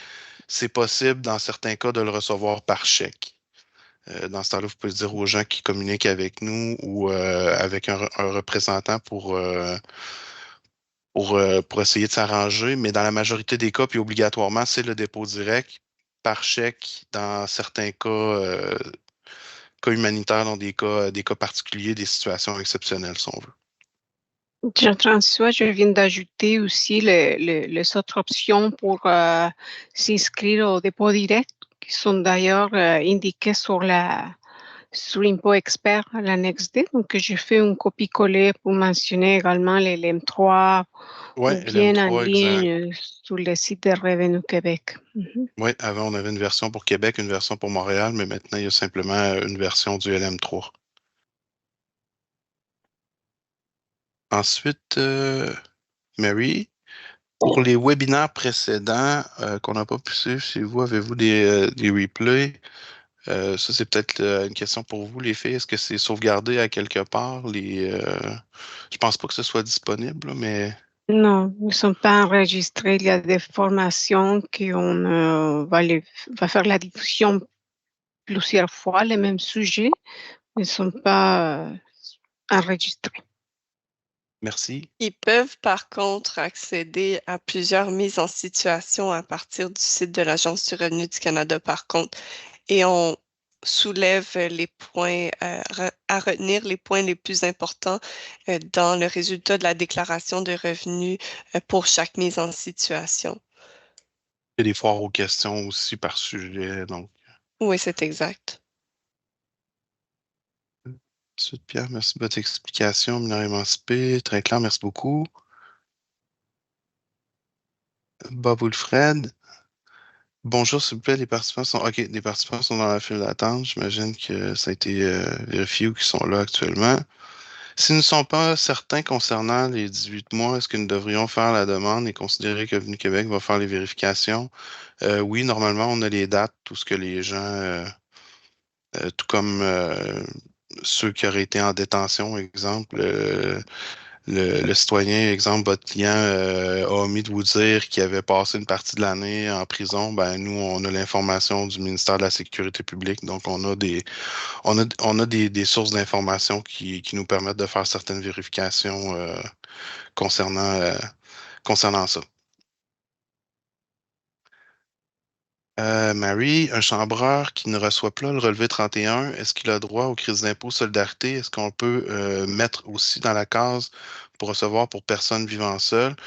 C'est possible, dans certains cas, de le recevoir par chèque. Dans ce temps-là, vous pouvez dire aux gens qui communiquent avec nous ou avec un représentant pour essayer de s'arranger. Mais dans la majorité des cas, puis obligatoirement, c'est le dépôt direct par chèque dans certains cas humanitaires, dans des cas particuliers, des situations exceptionnelles, si on veut. Jean-François, je viens d'ajouter aussi les autres options pour s'inscrire au dépôt direct, qui sont d'ailleurs indiquées sur Impôt Expert, l'annexe D. Donc, j'ai fait un copie-coller pour mentionner également les LM3 Oui, ou bien en LM3, exact. ligne sur le site de Revenu Québec. Oui, avant, on avait une version pour Québec, une version pour Montréal, mais maintenant, il y a simplement une version du LM3. Ensuite, Mary, pour les webinaires précédents qu'on n'a pas pu suivre chez vous, avez-vous des replays? Ça, c'est peut-être une question pour vous, les filles. Est-ce que c'est sauvegardé à quelque part? Je pense pas que ce soit disponible, là, mais Non, ils ne sont pas enregistrés. Il y a des formations qu'on va faire la diffusion plusieurs fois, les mêmes sujets, mais ne sont pas enregistrés. merci. Ils peuvent par contre accéder à plusieurs mises en situation à partir du site de l'Agence du revenu du Canada par contre. Et on soulève les points à retenir, les points les plus importants dans le résultat de la déclaration de revenus pour chaque mise en situation. Il y a des foires aux questions aussi par sujet, donc. Oui, c'est exact. Ensuite, Pierre, merci de votre explication. Mineur émancipé, très clair, merci beaucoup. Bob Wilfred. Bonjour, s'il vous plaît, les participants sont. OK, les participants sont dans la file d'attente. J'imagine que ça a été vérifié ou qu'ils sont là actuellement. S'ils ne sont pas certains concernant les 18 mois, est-ce que nous devrions faire la demande et considérer que Venu Québec va faire les vérifications? Oui, normalement, on a les dates, tout ce que les gens, tout comme ceux qui auraient été en détention, exemple, le citoyen, exemple, votre client a omis de vous dire qu'il avait passé une partie de l'année en prison, ben nous, on a l'information du ministère de la Sécurité publique, donc on a des sources d'informations qui nous permettent de faire certaines vérifications concernant, euh, concernant ça. Marie, un chambreur qui ne reçoit pas le relevé 31, est-ce qu'il a droit au crédit d'impôt solidarité? Est-ce qu'on peut mettre aussi dans la case pour recevoir pour personnes vivant seules?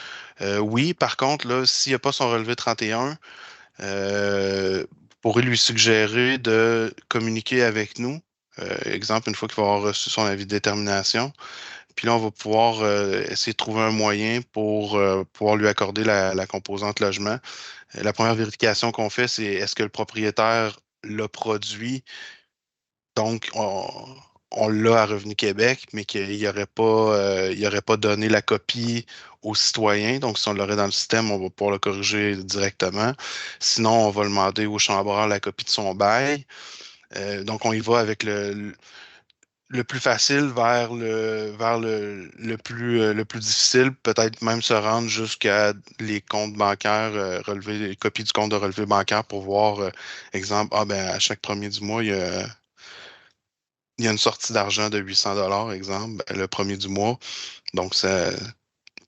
Oui, par contre, là, s'il n'a pas son relevé 31, vous pourrez lui suggérer de communiquer avec nous. Exemple, une fois qu'il va avoir reçu son avis de détermination. Puis là, on va pouvoir essayer de trouver un moyen pour pouvoir lui accorder la composante logement. La première vérification qu'on fait, c'est est-ce que le propriétaire l'a produit, donc on l'a à Revenu Québec, mais qu'il il aurait pas donné la copie au citoyen. Donc, si on l'aurait dans le système, on va pouvoir le corriger directement. Sinon, on va demander au chambreur la copie de son bail. Donc, on y va avec le plus facile le plus difficile, peut-être même se rendre jusqu'à les comptes bancaires, relever les copies du compte de relevé bancaire pour voir, exemple, ah ben à chaque premier du mois, il y a une sortie d'argent de 800 exemple, le premier du mois. Donc, ça,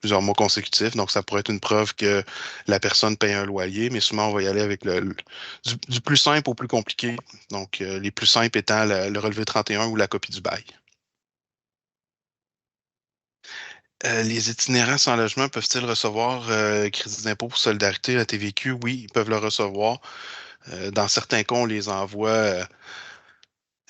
plusieurs mois consécutifs. Donc, ça pourrait être une preuve que la personne paye un loyer, mais souvent, on va y aller avec du plus simple au plus compliqué. Donc, les plus simples étant le relevé 31 ou la copie du bail. Les itinérants sans logement peuvent-ils recevoir crédit d'impôt pour solidarité, la TVQ? Oui, ils peuvent le recevoir. Dans certains cas, on les envoie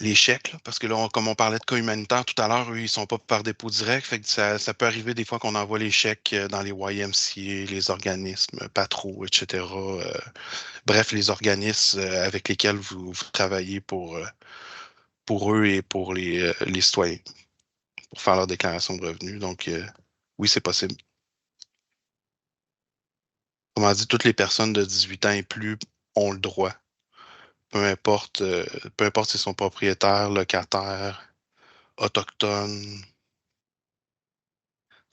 les chèques, là, parce que là, comme on parlait de cas humanitaires tout à l'heure, eux, ils sont pas par dépôt direct. Fait que ça peut arriver des fois qu'on envoie les chèques dans les YMCA, les organismes, Patro, etc. Bref, les organismes avec lesquels vous travaillez pour eux et pour les citoyens, pour faire leur déclaration de revenus. Donc, oui, c'est possible. Comment dit, toutes les personnes de 18 ans et plus ont le droit. Peu importe, peu importe s'ils sont propriétaires, locataires, autochtones.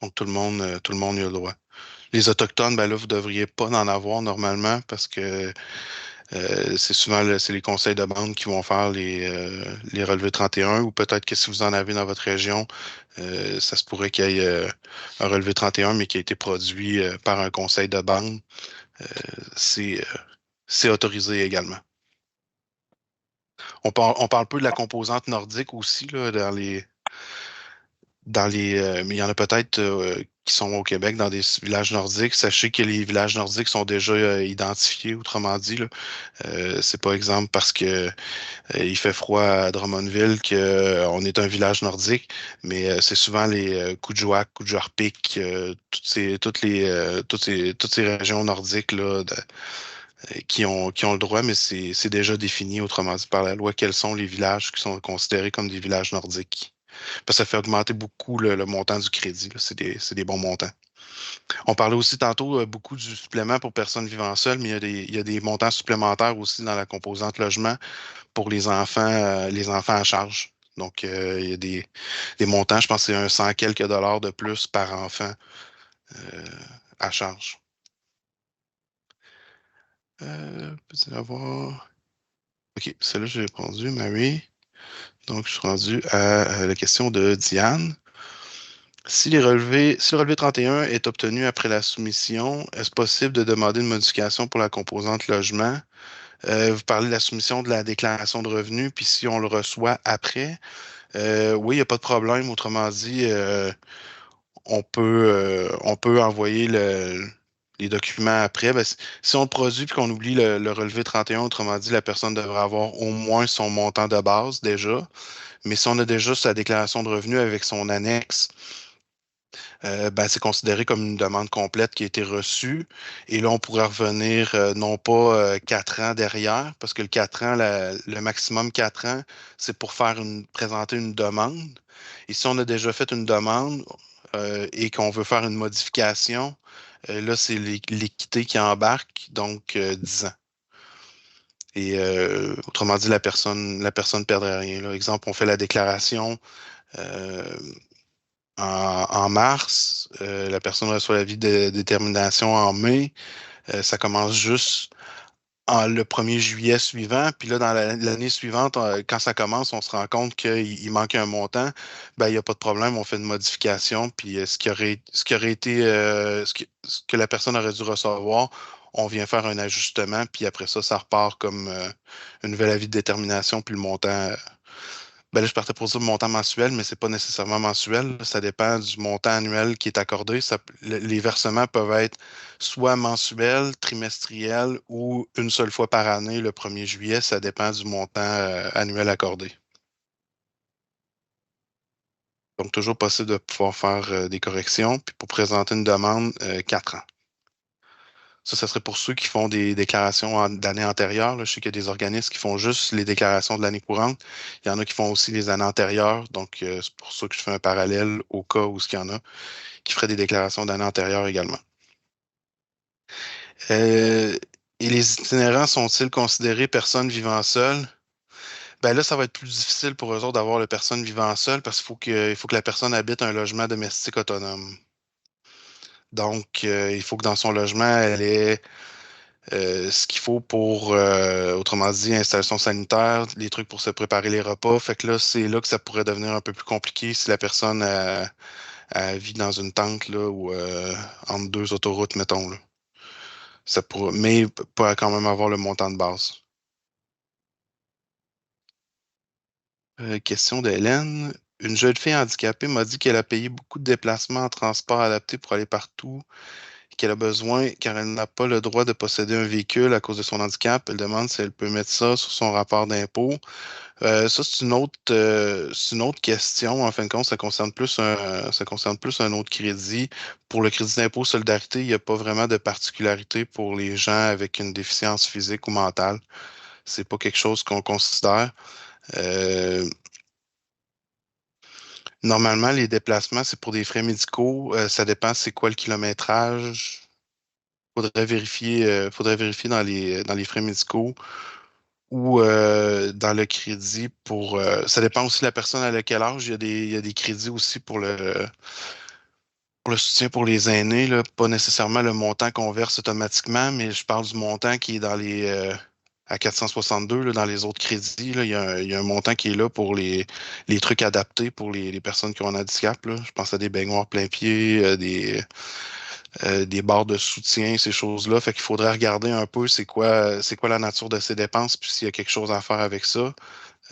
Donc tout le monde y a le droit. Les Autochtones, ben là, vous ne devriez pas en avoir normalement parce que c'est souvent c'est les conseils de bande qui vont faire les relevés 31 ou peut-être que si vous en avez dans votre région, ça se pourrait qu'il y ait un relevé 31 mais qui a été produit par un conseil de bande. Euh, c'est c'est autorisé également. On parle peu de la composante nordique aussi là, mais il y en a peut-être qui sont au Québec dans des villages nordiques. Sachez que les villages nordiques sont déjà identifiés, autrement dit, là. C'est pas exemple parce que il fait froid à Drummondville qu'on est un village nordique, mais c'est souvent les Kuujjuaq, Kuujjuarpiq, toutes ces régions nordiques là, qui ont le droit, mais c'est déjà défini, autrement dit, par la loi, quels sont les villages qui sont considérés comme des villages nordiques. Parce que ça fait augmenter beaucoup le montant du crédit, là. C'est des bons montants. On parlait aussi tantôt beaucoup du supplément pour personnes vivant seules, mais il y a des montants supplémentaires aussi dans la composante logement pour les enfants à charge. Donc, il y a des montants, je pense que c'est un 100 quelques dollars de plus par enfant euh, à charge. Peut-il avoir... OK, celle-là, j'ai répondu, Marie. Donc, je suis rendu à la question de Diane. Si le relevé 31 est obtenu après la soumission, est-ce possible de demander une modification pour la composante logement? Vous parlez de la soumission de la déclaration de revenus, puis si on le reçoit après, oui, il n'y a pas de problème. Autrement dit, on peut envoyer les documents après. Ben, si on le produit puis qu'on oublie le relevé 31, autrement dit, la personne devrait avoir au moins son montant de base déjà. Mais si on a déjà sa déclaration de revenus avec son annexe, ben, c'est considéré comme une demande complète qui a été reçue. Et là, on pourrait revenir non pas 4 ans derrière, parce que le 4 ans, le maximum 4 ans, c'est pour présenter une demande. Et si on a déjà fait une demande et qu'on veut faire une modification, là, c'est l'équité qui embarque, donc 10 ans. Et autrement dit, la personne ne perdrait rien. Là. Exemple, on fait la déclaration. euh, en mars, la personne reçoit l'avis de détermination en mai. Ça commence juste le 1er juillet suivant. Puis là, dans l'année suivante, quand ça commence, on se rend compte qu'il manque un montant. Ben, il n'y a pas de problème, on fait une modification. Puis ce qui aurait été ce que la personne aurait dû recevoir, on vient faire un ajustement. Puis après ça, ça repart comme un nouvel avis de détermination. Puis le montant. Ben là, je partais pour dire le montant mensuel, mais c'est pas nécessairement mensuel. Ça dépend du montant annuel qui est accordé. Les versements peuvent être soit mensuels, trimestriels ou une seule fois par année, le 1er juillet. Ça dépend du montant annuel accordé. Donc, toujours possible de pouvoir faire des corrections. Puis pour présenter une demande, 4 ans. Ça serait pour ceux qui font des déclarations d'années antérieures. Là. Je sais qu'il y a des organismes qui font juste les déclarations de l'année courante. Il y en a qui font aussi les années antérieures. Donc, c'est pour ça que je fais un parallèle au cas où il y en a qui feraient des déclarations d'années antérieures également. Euh, et les itinérants sont-ils considérés personnes vivant seules? Ben là, ça va être plus difficile pour eux autres d'avoir le personne vivant seule parce il faut que la personne habite un logement domestique autonome. Donc, il faut que dans son logement, elle ait ce qu'il faut pour, autrement dit, installation sanitaire, les trucs pour se préparer les repas. Fait que là, c'est là que ça pourrait devenir un peu plus compliqué si la personne vit dans une tente là, ou entre deux autoroutes, mettons. Là. Mais pourrait quand même avoir le montant de base. Question de Hélène. Une jeune fille handicapée m'a dit qu'elle a payé beaucoup de déplacements en transport adapté pour aller partout, qu'elle a besoin, car elle n'a pas le droit de posséder un véhicule à cause de son handicap. Elle demande si elle peut mettre ça sur son rapport d'impôt. Ça, c'est une autre question. En fin de compte, ça concerne plus un autre crédit. Pour le crédit d'impôt solidarité, il n'y a pas vraiment de particularité pour les gens avec une déficience physique ou mentale. C'est pas quelque chose qu'on considère. Euh, Normalement, les déplacements, c'est pour des frais médicaux. Ça dépend c'est quoi le kilométrage. Faudrait vérifier dans les frais médicaux ou dans le crédit pour. Ça dépend aussi de la personne à quel âge. Il y a des crédits aussi pour le soutien pour les aînés, là. Pas nécessairement le montant qu'on verse automatiquement, mais je parle du montant qui est dans à 462, là, dans les autres crédits. Là, il y a un montant qui est là pour les trucs adaptés pour les personnes qui ont un handicap. Là. Je pense à des baignoires plein pied, des barres de soutien, ces choses-là. Fait qu'il faudrait regarder un peu c'est quoi la nature de ces dépenses, puis s'il y a quelque chose à faire avec ça.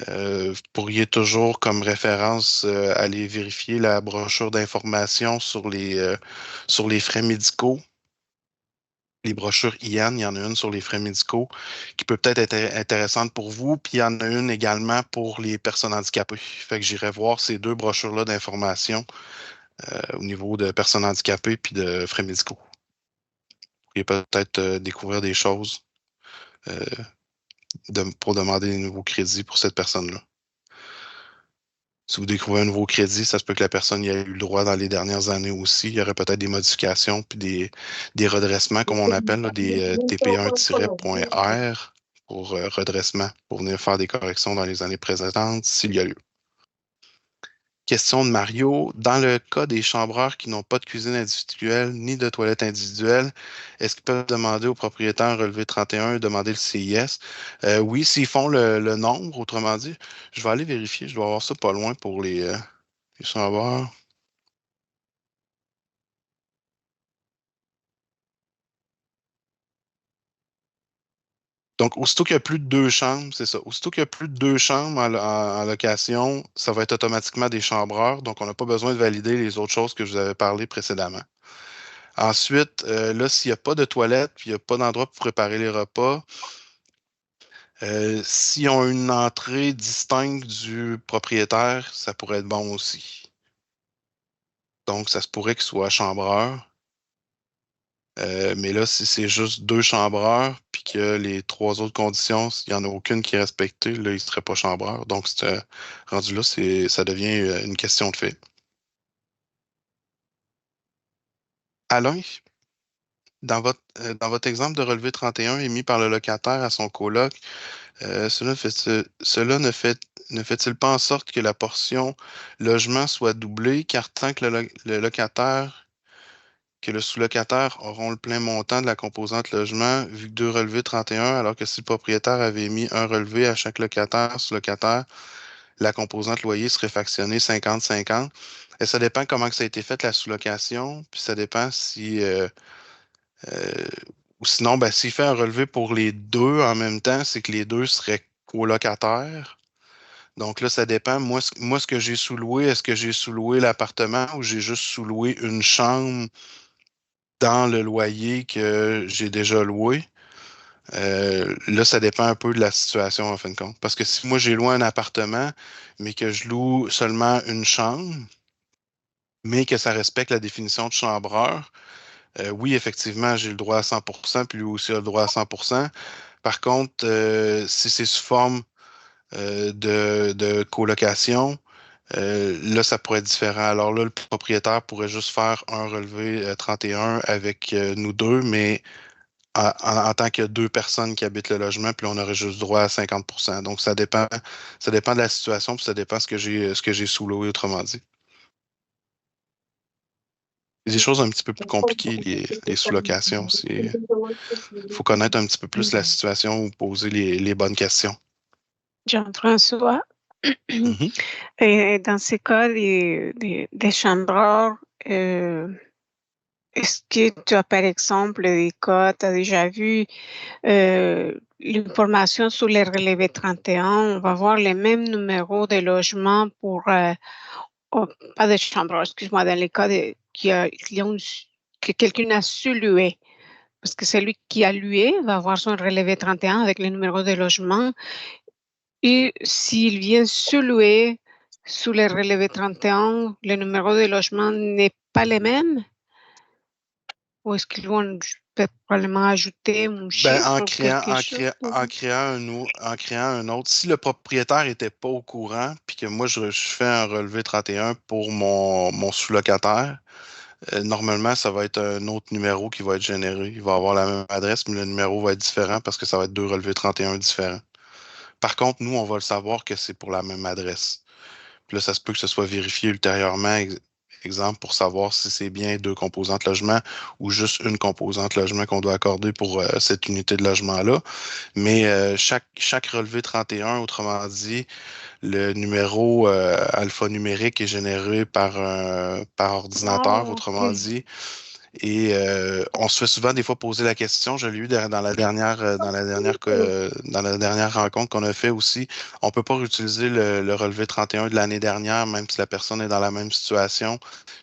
Vous pourriez toujours, comme référence, aller vérifier la brochure d'information sur les frais médicaux. Les brochures IAN, il y en a une sur les frais médicaux qui peut peut-être être intéressante pour vous, puis il y en a une également pour les personnes handicapées. Fait que j'irai voir ces deux brochures-là d'information au niveau de personnes handicapées puis de frais médicaux. Vous pourriez peut-être découvrir des choses euh, pour demander des nouveaux crédits pour cette personne-là. Si vous découvrez un nouveau crédit, ça se peut que la personne y ait eu le droit dans les dernières années aussi. Il y aurait peut-être des modifications puis des redressements, comme on appelle, là, des TP1-.R pour redressement, pour venir faire des corrections dans les années précédentes, s'il y a lieu. Question de Mario. Dans le cas des chambreurs qui n'ont pas de cuisine individuelle ni de toilette individuelle, est-ce qu'ils peuvent demander au propriétaire relevé 31 et demander le CIS? Oui, s'ils font le nombre, autrement dit. Je vais aller vérifier. Je dois avoir ça pas loin pour les chambreurs. Donc, aussitôt qu'il y a plus de deux chambres, c'est ça. Aussitôt qu'il y a plus de deux chambres en location, ça va être automatiquement des chambreurs. Donc, on n'a pas besoin de valider les autres choses que je vous avais parlé précédemment. Ensuite, là, s'il n'y a pas de toilette, puis il n'y a pas d'endroit pour préparer les repas, s'ils ont une entrée distincte du propriétaire, ça pourrait être bon aussi. Donc, ça se pourrait qu'il soit chambreur. Mais là, si c'est juste deux chambreurs, puis que les trois autres conditions, s'il n'y en a aucune qui est respectée, là, il ne serait pas chambreur. Donc, rendu là, ça devient une question de fait. Alain, dans votre exemple de relevé 31 émis par le locataire à son coloc, cela ne fait-il pas en sorte que la portion logement soit doublée, car tant que le locataire que le sous-locataire auront le plein montant de la composante logement, vu que deux relevés 31, alors que si le propriétaire avait mis un relevé à chaque locataire, sous-locataire, la composante loyer serait fractionnée 50-50. Et ça dépend comment que ça a été fait, la sous-location, puis ça dépend si... euh, ou sinon, ben, s'il fait un relevé pour les deux en même temps, c'est que les deux seraient colocataires. Donc là, ça dépend. Moi, ce que j'ai sous-loué, est-ce que j'ai sous-loué l'appartement ou j'ai juste sous-loué une chambre dans le loyer que j'ai déjà loué? Là, ça dépend un peu de la situation en fin de compte. Parce que si moi j'ai loué un appartement, mais que je loue seulement une chambre, mais que ça respecte la définition de chambreur, oui, effectivement, j'ai le droit à 100%, puis lui aussi a le droit à 100%. Par contre, si c'est sous forme de colocation, là, ça pourrait être différent. Alors là, le propriétaire pourrait juste faire un relevé 31 avec nous deux, mais en tant que deux personnes qui habitent le logement, puis on aurait juste droit à 50%. Donc, ça dépend de la situation, puis ça dépend ce que j'ai sous-loué, autrement dit. des choses un petit peu plus compliquées, les sous-locations. Il faut connaître un petit peu plus la situation ou poser les bonnes questions. Jean-François, Mhm. et dans ces cas des chambreurs, est-ce que tu as, par exemple, des cas, tu as déjà vu l'information sur les relevés 31, on va voir les mêmes numéros de logements pour, pas de chambreurs, excuse-moi, dans les cas que quelqu'un a su louer. Parce que celui qui a loué va avoir son relevé 31 avec le numéro de logement. Et s'il vient sous-louer sous le relevé 31, le numéro de logement n'est pas le même? Ou est-ce qu'ils vont probablement ajouter un Ben, chiffre ou quelque chose? en créant un autre, si le propriétaire n'était pas au courant, puis que moi je fais un relevé 31 pour mon sous-locataire, normalement, ça va être un autre numéro qui va être généré. Il va avoir la même adresse, mais le numéro va être différent parce que ça va être deux relevés 31 différents. Par contre, nous, on va le savoir que c'est pour la même adresse. Puis là, ça se peut que ce soit vérifié ultérieurement, exemple, pour savoir si c'est bien deux composantes logement ou juste une composante logement qu'on doit accorder pour cette unité de logement-là. Mais chaque relevé 31, autrement dit, le numéro alphanumérique est généré par ordinateur, Ah, autrement OK. dit. Et on se fait souvent des fois poser la question, je l'ai eu dans la dernière rencontre qu'on a fait aussi. On peut pas réutiliser le relevé 31 de l'année dernière, même si la personne est dans la même situation,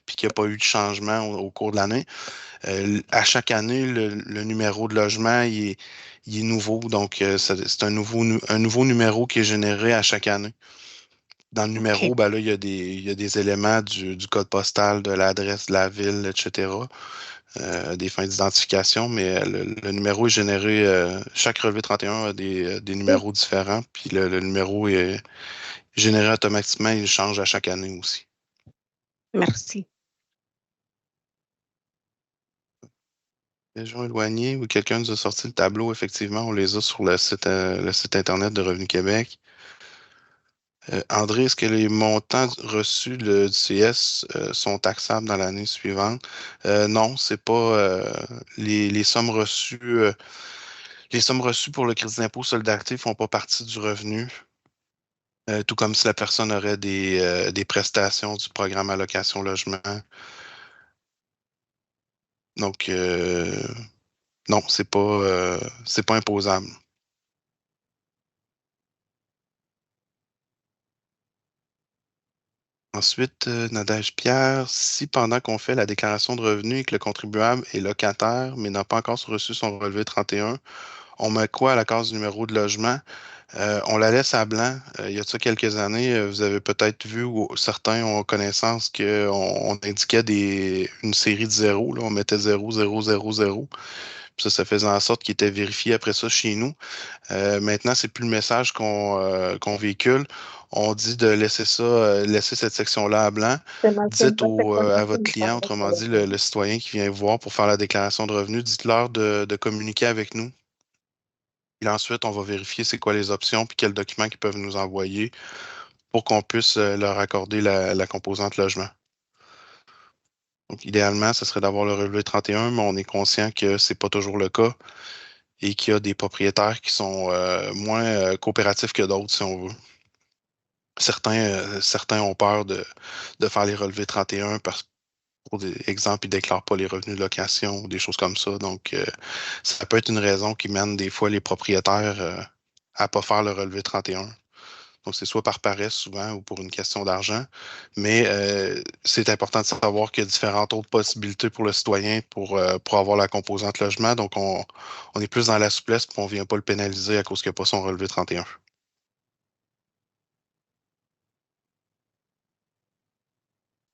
puis qu'il n'y a pas eu de changement au cours de l'année. À chaque année, le numéro de logement il est nouveau, donc c'est un nouveau numéro qui est généré à chaque année. Dans le OK. numéro, ben là, il y a des éléments du code postal, de l'adresse de la ville, etc. Des fins d'identification, mais le numéro est généré, chaque relevé 31 a des numéros différents, puis le numéro est généré automatiquement, il change à chaque année aussi. Merci. Région éloignée où quelqu'un nous a sorti le tableau, effectivement, on les a sur le site Internet de Revenu Québec. André, est-ce que les montants reçus du CS sont taxables dans l'année suivante? Non, c'est pas les sommes reçues. Les sommes reçues pour le crédit d'impôt solidarité ne font pas partie du revenu, tout comme si la personne aurait des prestations du programme allocation logement. Donc, non, c'est pas imposable. Ensuite, Nadège Pierre, si pendant qu'on fait la déclaration de revenus et que le contribuable est locataire, mais n'a pas encore reçu son relevé 31, on met quoi à la case du numéro de logement? On la laisse à blanc. Il y a de ça quelques années, vous avez peut-être vu ou certains ont connaissance qu'on indiquait une série de zéros. Là, on mettait 0, 0, 0, 0. Puis ça faisait en sorte qu'il était vérifié après ça chez nous. Maintenant, c'est plus le message qu'on véhicule. On dit de laisser laisser cette section-là à blanc. Dites à votre client, autrement dit, le citoyen qui vient voir pour faire la déclaration de revenus, dites-leur de communiquer avec nous. Et ensuite, on va vérifier c'est quoi les options puis quels documents qu'ils peuvent nous envoyer pour qu'on puisse leur accorder la composante logement. Donc, idéalement, ce serait d'avoir le relevé 31, mais on est conscient que c'est pas toujours le cas et qu'il y a des propriétaires qui sont moins coopératifs que d'autres, si on veut. Certains ont peur de faire les relevés 31 parce que, pour des exemples, ils ne déclarent pas les revenus de location ou des choses comme ça. Donc, ça peut être une raison qui mène des fois les propriétaires à ne pas faire le relevé 31. Donc, c'est soit par paresse souvent ou pour une question d'argent. Mais c'est important de savoir qu'il y a différentes autres possibilités pour le citoyen pour avoir la composante logement. Donc, on est plus dans la souplesse et on ne vient pas le pénaliser à cause qu'il n'y a pas son relevé 31.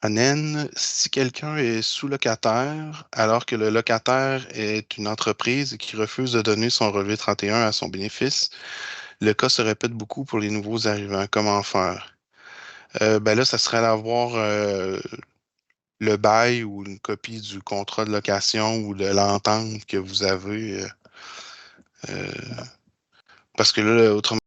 Anen, si quelqu'un est sous-locataire alors que le locataire est une entreprise et qui refuse de donner son relevé 31 à son bénéfice, le cas se répète beaucoup pour les nouveaux arrivants. Comment faire? Ben là, ça serait d'avoir le bail ou une copie du contrat de location ou de l'entente que vous avez. Parce que là, autrement